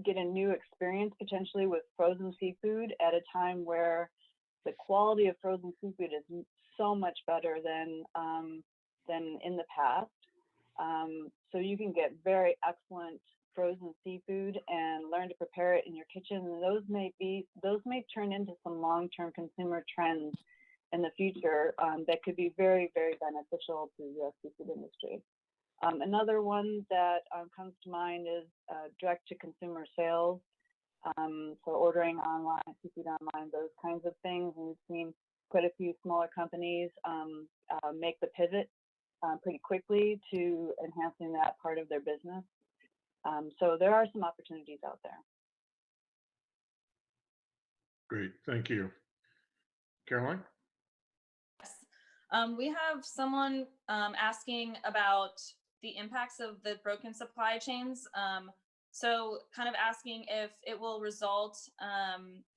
get a new experience potentially with frozen seafood at a time where the quality of frozen seafood is so much better than in the past. So you can get very excellent frozen seafood and learn to prepare it in your kitchen. And those may turn into some long-term consumer trends in the future that could be very, very beneficial to the seafood industry. Another one that comes to mind is direct-to-consumer sales. So ordering online, seafood online, those kinds of things. And we've seen quite a few smaller companies make the pivot pretty quickly to enhancing that part of their business. So there are some opportunities out there. Great, thank you. Caroline? Yes. We have someone asking about the impacts of the broken supply chains. So kind of asking if it will result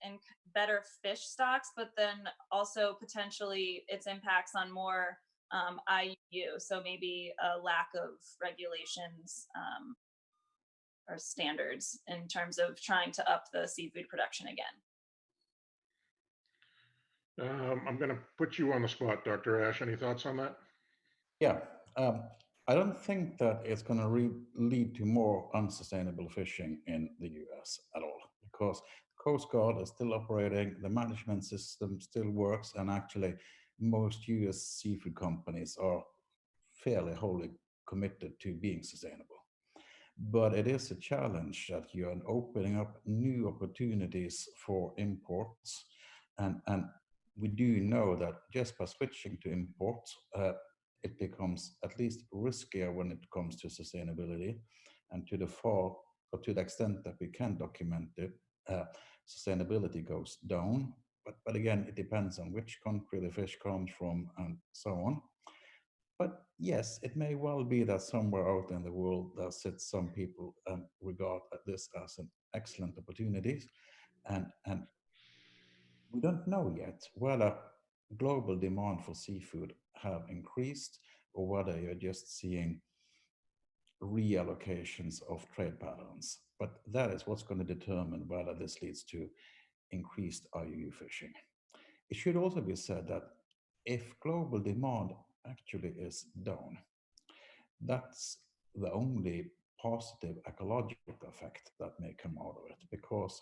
in better fish stocks, but then also potentially its impacts on more IUU. So maybe a lack of regulations or standards in terms of trying to up the seafood production again. I'm going to put you on the spot, Dr. Ash. Any thoughts on that? Yeah, I don't think that it's going to lead to more unsustainable fishing in the US at all, because Coast Guard is still operating, the management system still works, and actually most US seafood companies are fairly wholly committed to being sustainable. But it is a challenge that you're opening up new opportunities for imports. And we do know that just by switching to imports, it becomes at least riskier when it comes to sustainability. And to the far, or to the extent that we can document it, sustainability goes down. But again, it depends on which country the fish comes from and so on. But yes, it may well be that somewhere out in the world there sits some people and regard this as an excellent opportunity. And we don't know yet whether global demand for seafood have increased or whether you're just seeing reallocations of trade patterns. But that is what's going to determine whether this leads to increased IUU fishing. It should also be said that if global demand actually is down, that's the only positive ecological effect that may come out of it, because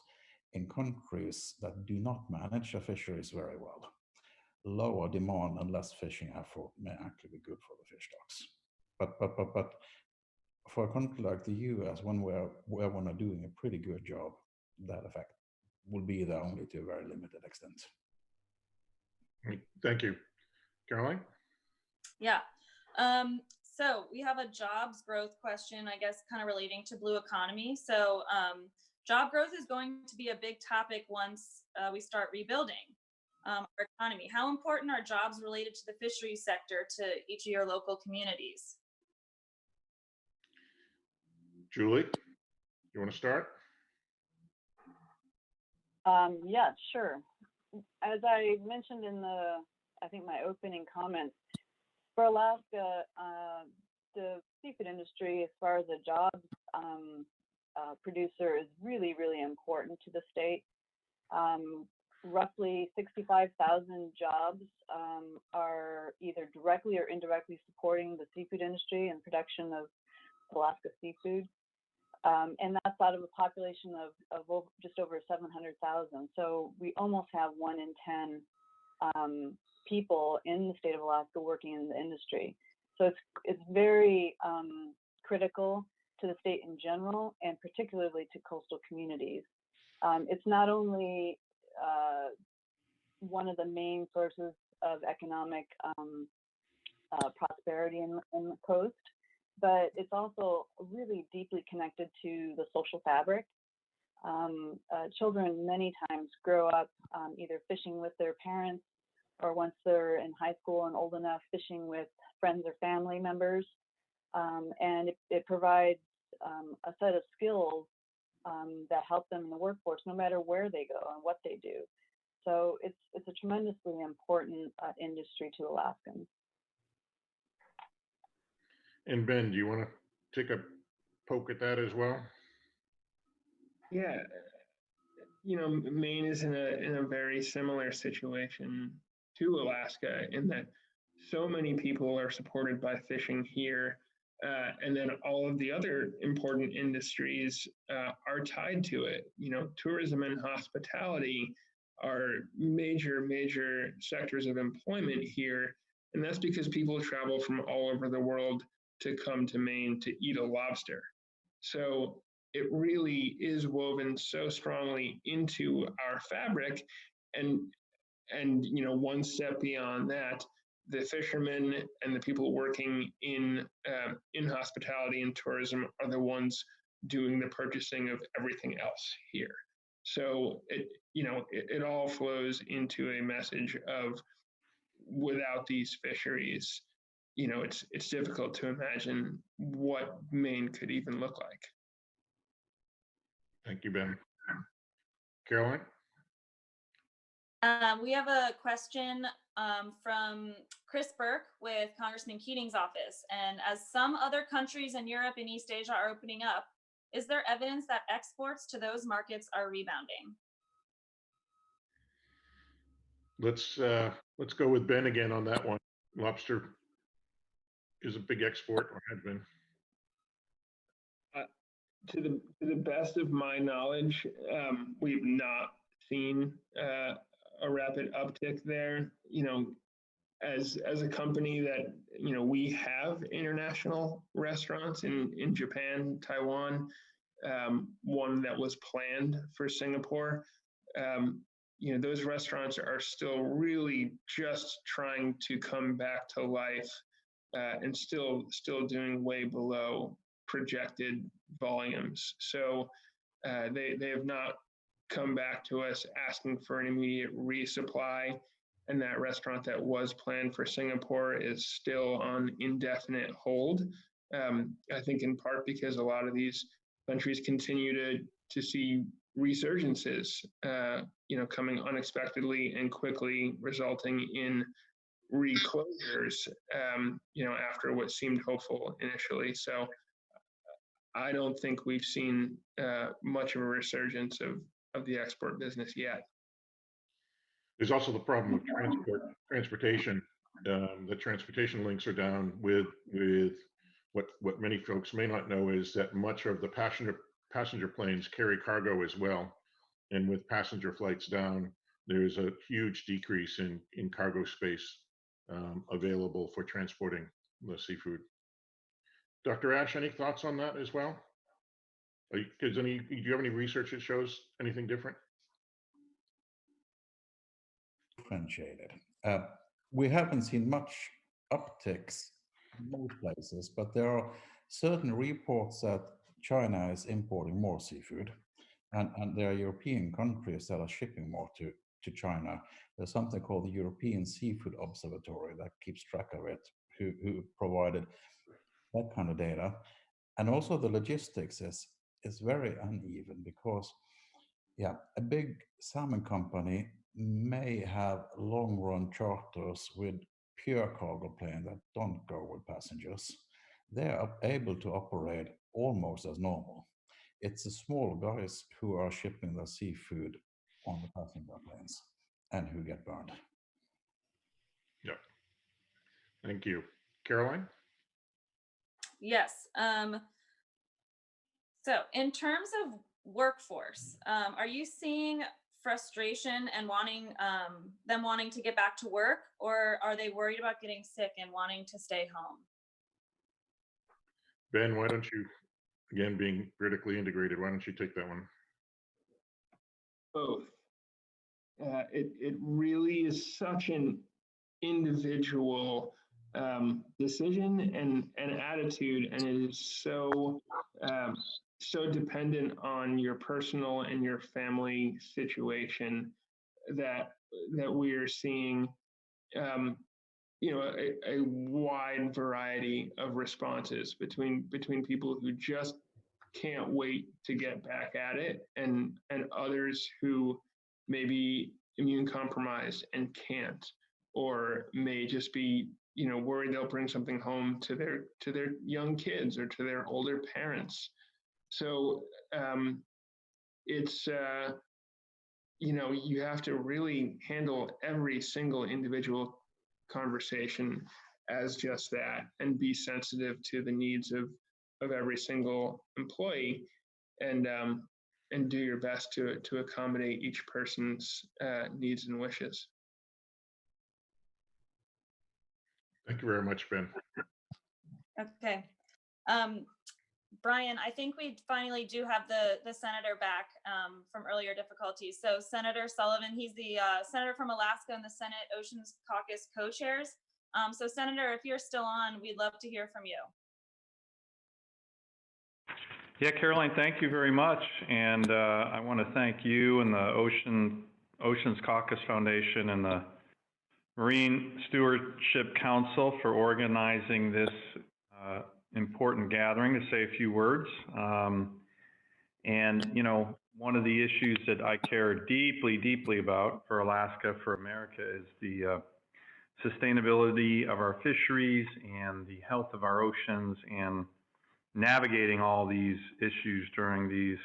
in countries that do not manage their fisheries very well, lower demand and less fishing effort may actually be good for the fish stocks. But for a country like the US, when we're doing a pretty good job, that effect will be there only to a very limited extent. Thank you. Caroline? Yeah. So we have a jobs growth question, I guess, kind of relating to blue economy. So job growth is going to be a big topic once we start rebuilding our economy. How important are jobs related to the fisheries sector to each of your local communities? Julie, you want to start? Yeah, sure. As I mentioned in I think my opening comments, for Alaska, the seafood industry, as far as a jobs producer, is really, really important to the state. Roughly 65,000 jobs are either directly or indirectly supporting the seafood industry and production of Alaska seafood. And that's out of a population of just over 700,000. So we almost have 1 in 10 people in the state of Alaska working in the industry. So it's very critical to the state in general, and particularly to coastal communities. It's not only one of the main sources of economic prosperity in the coast, but it's also really deeply connected to the social fabric. Children many times grow up either fishing with their parents, or once they're in high school and old enough, fishing with friends or family members. And it provides a set of skills that help them in the workforce, no matter where they go and what they do. So it's a tremendously important industry to Alaskans. And Ben, do you want to take a poke at that as well? Yeah, Maine is in a very similar situation to Alaska, in that so many people are supported by fishing here, and then all of the other important industries are tied to it. Tourism and hospitality are major sectors of employment here, and that's because people travel from all over the world to come to Maine to eat a lobster. So it really is woven so strongly into our fabric, and one step beyond that, the fishermen and the people working in hospitality and tourism are the ones doing the purchasing of everything else here. So it all flows into a message of, without these fisheries, it's difficult to imagine what Maine could even look like. Thank you, Ben. Caroline? We have a question from Chris Burke with Congressman Keating's office. And as some other countries in Europe and East Asia are opening up, is there evidence that exports to those markets are rebounding? Let's go with Ben again on that one. Lobster is a big export, or had been. To the best of my knowledge, we've not seen a rapid uptick there. You know, as a company that, you know, we have international restaurants in Japan, Taiwan, one that was planned for Singapore. You know, those restaurants are still really just trying to come back to life, and still doing way below projected volumes. So they have not come back to us asking for an immediate resupply. And that restaurant that was planned for Singapore is still on indefinite hold. I think in part because a lot of these countries continue to see resurgences, you know, coming unexpectedly and quickly, resulting in reclosures, you know, after what seemed hopeful initially. So I don't think we've seen much of a resurgence of the export business yet. There's also the problem of transportation. The transportation links are down with what many folks may not know is that much of the passenger planes carry cargo as well. And with passenger flights down, there's a huge decrease in cargo space available for transporting the seafood. Dr. Ash, any thoughts on that as well? Do you have any research that shows anything different? Differentiated. We haven't seen much upticks in most places, but there are certain reports that China is importing more seafood, and there are European countries that are shipping more to China. There's something called the European Seafood Observatory that keeps track of it, who provided that kind of data. And also the logistics is very uneven because, yeah, a big salmon company may have long-run charters with pure cargo plane that don't go with passengers. They are able to operate almost as normal. It's the small guys who are shipping the seafood on the passenger planes and who get burned. Yep. Thank you. CAROLYN? Yes. So in terms of workforce, are you seeing frustration and them wanting to get back to work, or are they worried about getting sick and wanting to stay home? Ben, why don't you, again, being vertically integrated, why don't you take that one? Both. It really is such an individual decision and attitude, and it is so dependent on your personal and your family situation that we are seeing, you know, a wide variety of responses between people who just can't wait to get back at it, and others who may be immune compromised and can't, or may just be, you know, worried they'll bring something home to their young kids or to their older parents. So it's you know, you have to really handle every single individual conversation as just that, and be sensitive to the needs of every single employee, and do your best to accommodate each person's needs and wishes. Thank you very much, Ben. Okay. Brian, I think we finally do have the senator back from earlier difficulties. So Senator Sullivan, he's the senator from Alaska and the Senate Oceans Caucus co-chairs. So Senator, if you're still on, we'd love to hear from you. Yeah, CAROLYN, thank you very much. And I want to thank you and the Oceans Caucus Foundation and the Marine Stewardship Council for organizing this important gathering to say a few words. And, you know, one of the issues that I care deeply, deeply about for Alaska, for America, is the sustainability of our fisheries and the health of our oceans, and navigating all these issues during these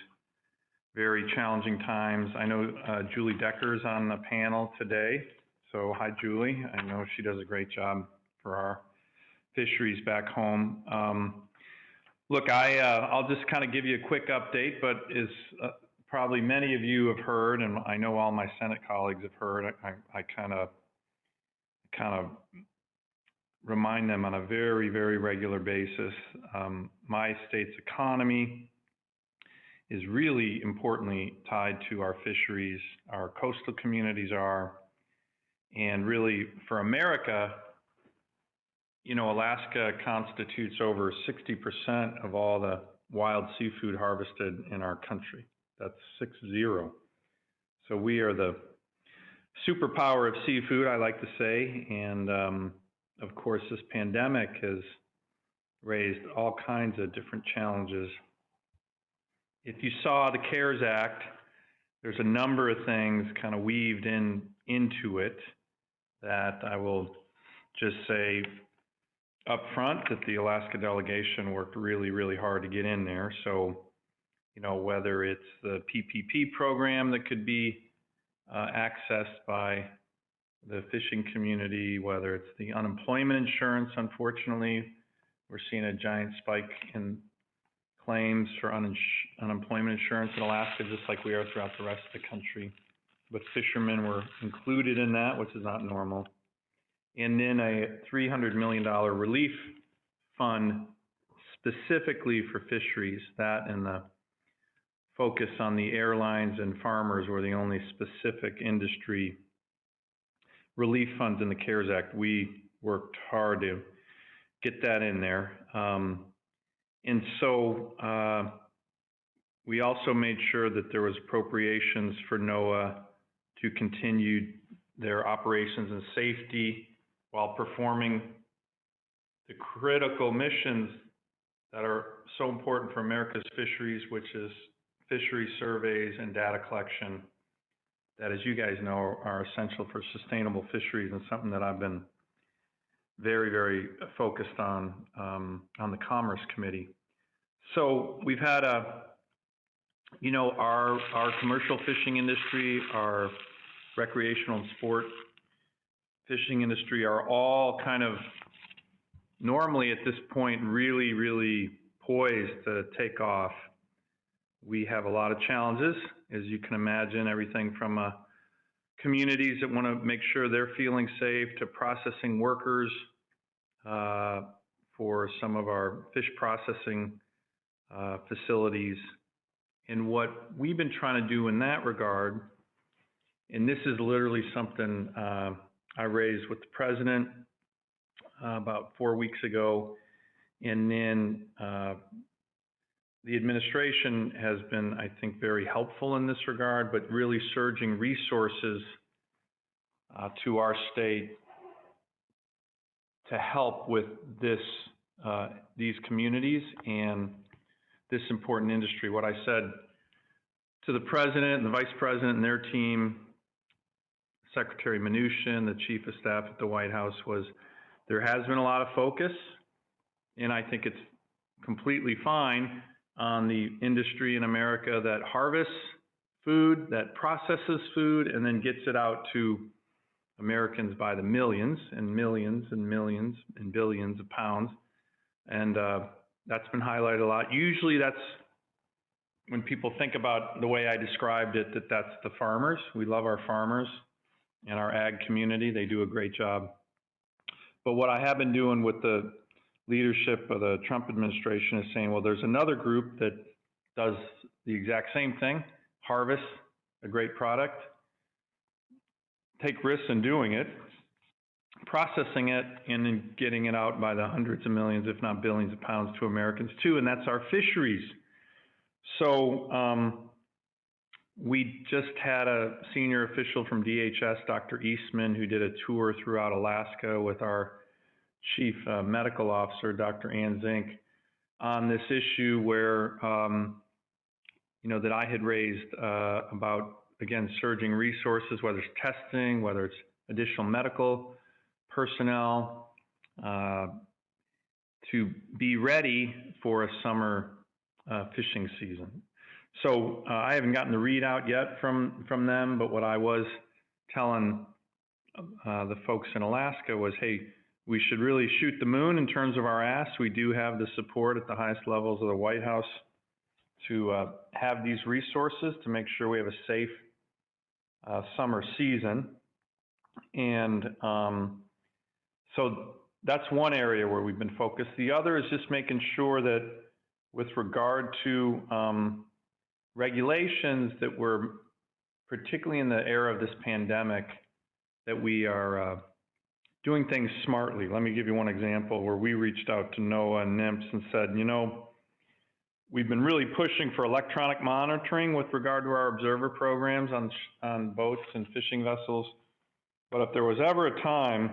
very challenging times. I know Julie Decker's on the panel today, So hi, Julie. I know she does a great job for our fisheries back home. Look, I'll just kind of give you a quick update, but as probably many of you have heard, and I know all my Senate colleagues have heard, I kind of remind them on a very, very regular basis. My state's economy is really importantly tied to our fisheries. Our coastal communities are, and really for America, you know, Alaska constitutes over 60% of all the wild seafood harvested in our country. That's 60. So we are the superpower of seafood, I like to say. And of course, this pandemic has raised all kinds of different challenges. If you saw the CARES Act, there's a number of things kind of weaved into it that I will just say up front that the Alaska delegation worked really, really hard to get in there. So, you know, whether it's the PPP program that could be accessed by the fishing community, whether it's the unemployment insurance, unfortunately, we're seeing a giant spike in claims for unemployment insurance in Alaska, just like we are throughout the rest of the country. But fishermen were included in that, which is not normal. And then a $300 million relief fund specifically for fisheries. That and the focus on the airlines and farmers were the only specific industry relief funds in the CARES Act. We worked hard to get that in there. And so we also made sure that there was appropriations for NOAA to continue their operations and safety while performing the critical missions that are so important for America's fisheries, which is fishery surveys and data collection that, as you guys know, are essential for sustainable fisheries, and something that I've been very, very focused on the Commerce Committee. So we've had you know, our commercial fishing industry, our recreational and sport fishing industry are all kind of normally at this point really, really poised to take off. We have a lot of challenges, as you can imagine, everything from communities that want to make sure they're feeling safe to processing workers for some of our fish processing facilities. And what we've been trying to do in that regard, and this is literally something I raised with the president about 4 weeks ago, and then the administration has been, I think, very helpful in this regard, but really surging resources to our state to help with this, these communities and this important industry. What I said to the president and the vice president and their team, Secretary Mnuchin, the chief of staff at the White House, was there has been a lot of focus, and I think it's completely fine, on the industry in America that harvests food, that processes food, and then gets it out to Americans by the millions and millions and millions and billions of pounds. And that's been highlighted a lot. Usually that's when people think about the way I described it, that's the farmers. We love our farmers and our ag community. They do a great job. But what I have been doing with the leadership of the Trump administration is saying, well, there's another group that does the exact same thing, harvest a great product, take risks in doing it, processing it, and then getting it out by the hundreds of millions, if not billions of pounds to Americans too, and that's our fisheries. So we just had a senior official from DHS, Dr. Eastman, who did a tour throughout Alaska with our Chief Medical Officer, Dr. Ann Zink, on this issue where, you know, that I had raised about, again, surging resources, whether it's testing, whether it's additional medical personnel, to be ready for a summer fishing season. So I haven't gotten the readout yet from them, but what I was telling the folks in Alaska was, hey, we should really shoot the moon in terms of our asks. We do have the support at the highest levels of the White House to have these resources to make sure we have a safe summer season. And so that's one area where we've been focused. The other is just making sure that with regard to regulations that we're, particularly in the era of this pandemic, that we are doing things smartly. Let me give you one example where we reached out to NOAA and NIMS and said, you know, we've been really pushing for electronic monitoring with regard to our observer programs on boats and fishing vessels. But if there was ever a time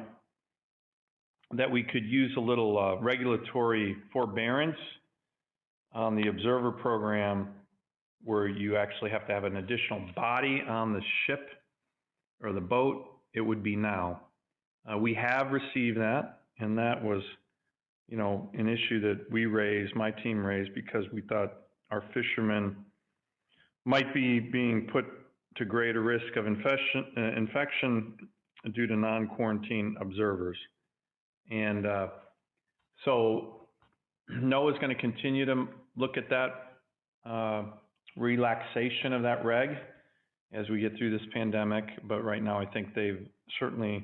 that we could use a little regulatory forbearance on the observer program, where you actually have to have an additional body on the ship or the boat, it would be now. We have received that, and that was, you know, an issue that we raised, my team raised, because we thought our fishermen might be being put to greater risk of infection due to non-quarantine observers. And so NOAA is going to continue to look at that relaxation of that reg as we get through this pandemic. But right now, I think they've certainly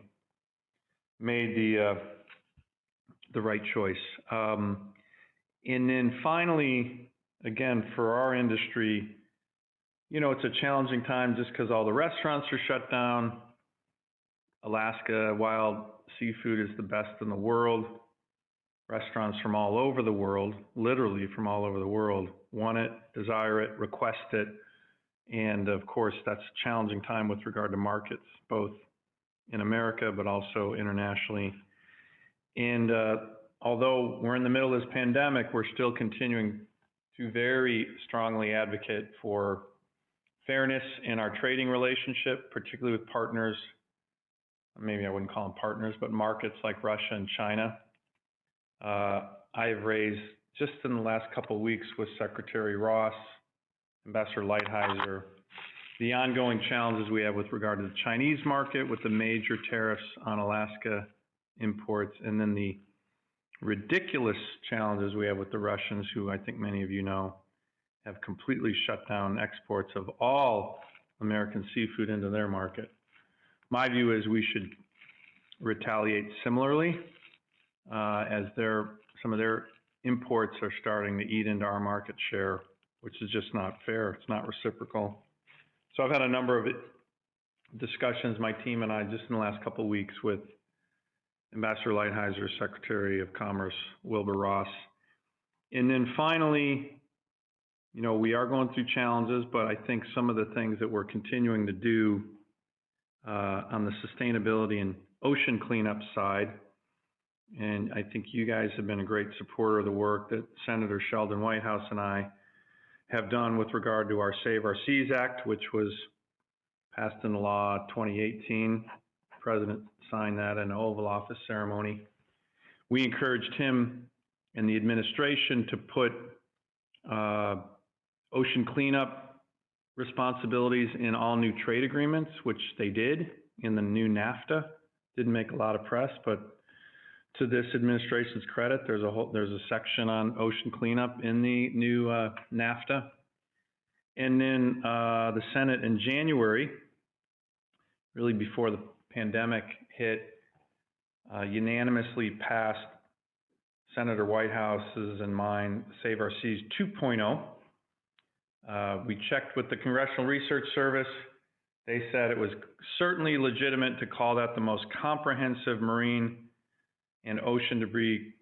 made the right choice. And then finally, again, for our industry, you know, it's a challenging time just because all the restaurants are shut down. Alaska wild seafood is the best in the world. Restaurants from all over the world, literally from all over the world, want it, desire it, request it. And of course, that's a challenging time with regard to markets, both in America, but also internationally. And although we're in the middle of this pandemic, we're still continuing to very strongly advocate for fairness in our trading relationship, particularly with partners. Maybe I wouldn't call them partners, but markets like Russia and China. I've raised just in the last couple of weeks with Secretary Ross, Ambassador Lighthizer, the ongoing challenges we have with regard to the Chinese market with the major tariffs on Alaska imports, and then the ridiculous challenges we have with the Russians, who I think many of you know have completely shut down exports of all American seafood into their market. My view is we should retaliate similarly as some of their imports are starting to eat into our market share, which is just not fair. It's not reciprocal. So I've had a number of discussions, my team and I, just in the last couple of weeks with Ambassador Lighthizer, Secretary of Commerce Wilbur Ross. And then finally, you know, we are going through challenges, but I think some of the things that we're continuing to do on the sustainability and ocean cleanup side, and I think you guys have been a great supporter of the work that Senator Sheldon Whitehouse and I have done with regard to our Save Our Seas Act, which was passed into law 2018. The President signed that in an Oval Office ceremony. We encouraged him and the administration to put ocean cleanup responsibilities in all new trade agreements, which they did in the new NAFTA. Didn't make a lot of press, but to this administration's credit, there's a section on ocean cleanup in the new NAFTA. And then the Senate in January, really before the pandemic hit, unanimously passed Senator Whitehouse's and mine Save Our Seas 2.0. We checked with the Congressional Research Service. They said it was certainly legitimate to call that the most comprehensive marine and ocean debris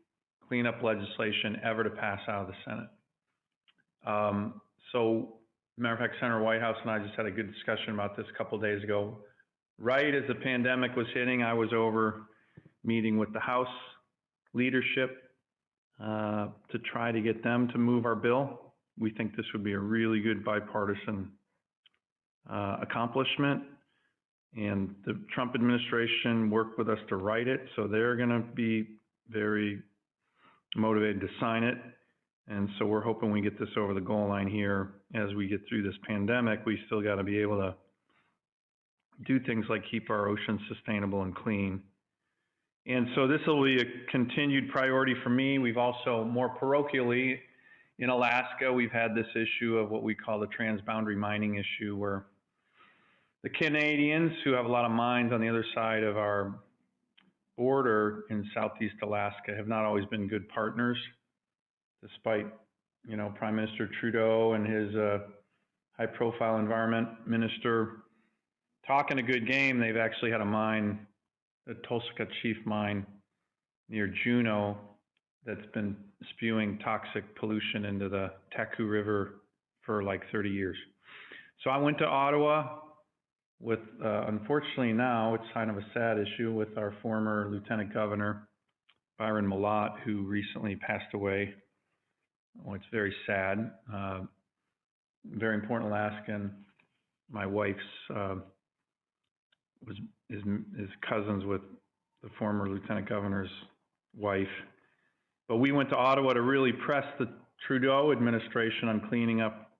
cleanup legislation ever to pass out of the Senate. So, matter of fact, Senator Whitehouse and I just had a good discussion about this a couple of days ago. Right as the pandemic was hitting, I was over meeting with the House leadership to try to get them to move our bill. We think this would be a really good bipartisan accomplishment. And the Trump administration worked with us to write it, so they're going to be very motivated to sign it. And so we're hoping we get this over the goal line here as we get through this pandemic. We still got to be able to do things like keep our oceans sustainable and clean. And so this will be a continued priority for me. We've also, more parochially, in Alaska, we've had this issue of what we call the transboundary mining issue, where the Canadians, who have a lot of mines on the other side of our border in southeast Alaska, have not always been good partners, despite, you know, Prime Minister Trudeau and his high-profile environment minister talking a good game. They've actually had a mine, the Tulsa Chief mine near Juneau, that's been spewing toxic pollution into the Taku River for like 30 years. So I went to Ottawa with, unfortunately now, it's kind of a sad issue with our former Lieutenant Governor, Byron Malott, who recently passed away. Oh, it's very sad. Very important Alaskan. My wife's is cousins with the former Lieutenant Governor's wife. But we went to Ottawa to really press the Trudeau administration on cleaning up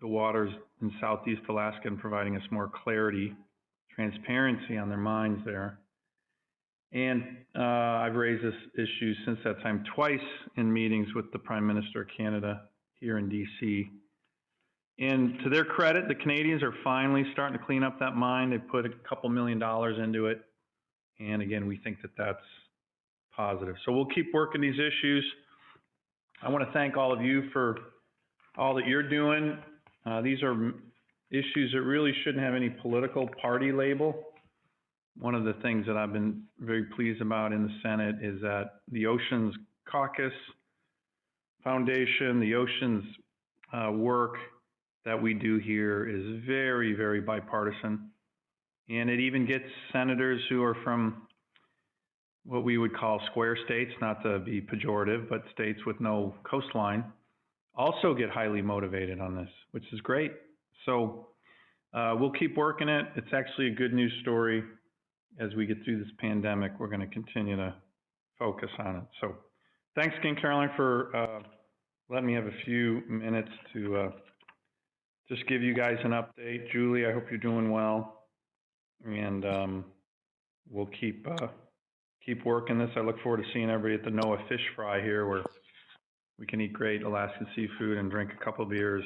the waters in Southeast Alaska and providing us more clarity, transparency on their mines there. And I've raised this issue since that time twice in meetings with the Prime Minister of Canada here in DC. And to their credit, the Canadians are finally starting to clean up that mine. They put a couple $1 million into it. And again, we think that that's positive. So we'll keep working these issues. I want to thank all of you for all that you're doing. These are issues that really shouldn't have any political party label. One of the things that I've been very pleased about in the Senate is that the Oceans Caucus Foundation, the Oceans work that we do here is very, very bipartisan. And it even gets senators who are from what we would call square states, not to be pejorative, but states with no coastline, also get highly motivated on this, which is great. So we'll keep working it. It's actually a good news story. As we get through this pandemic, we're going to continue to focus on it. So thanks again, Caroline, for letting me have a few minutes to just give you guys an update. Julie, I hope you're doing well. And we'll keep working this. I look forward to seeing everybody at the NOAA Fish Fry here, where we can eat great Alaskan seafood and drink a couple of beers,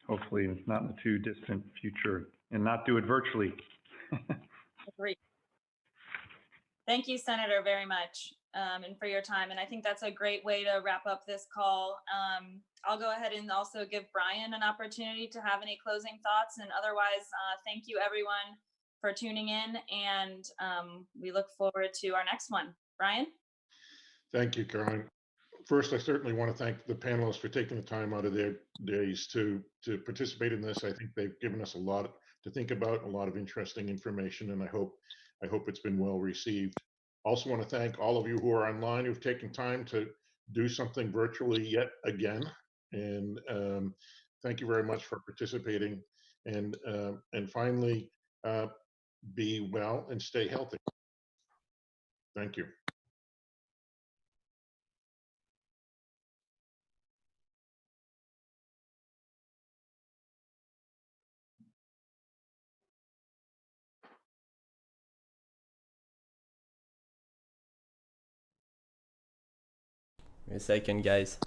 hopefully not in the too distant future, and not do it virtually. Agreed. Thank you, Senator, very much, and for your time. And I think that's a great way to wrap up this call. I'll go ahead and also give Brian an opportunity to have any closing thoughts. And otherwise, thank you, everyone, for tuning in. And we look forward to our next one. Brian? Thank you, Caroline. First, I certainly want to thank the panelists for taking the time out of their days to participate in this. I think they've given us a lot to think about, a lot of interesting information, and I hope it's been well received. Also want to thank all of you who are online who've taken time to do something virtually yet again. And thank you very much for participating. And finally, be well and stay healthy. Thank you. A second, guys.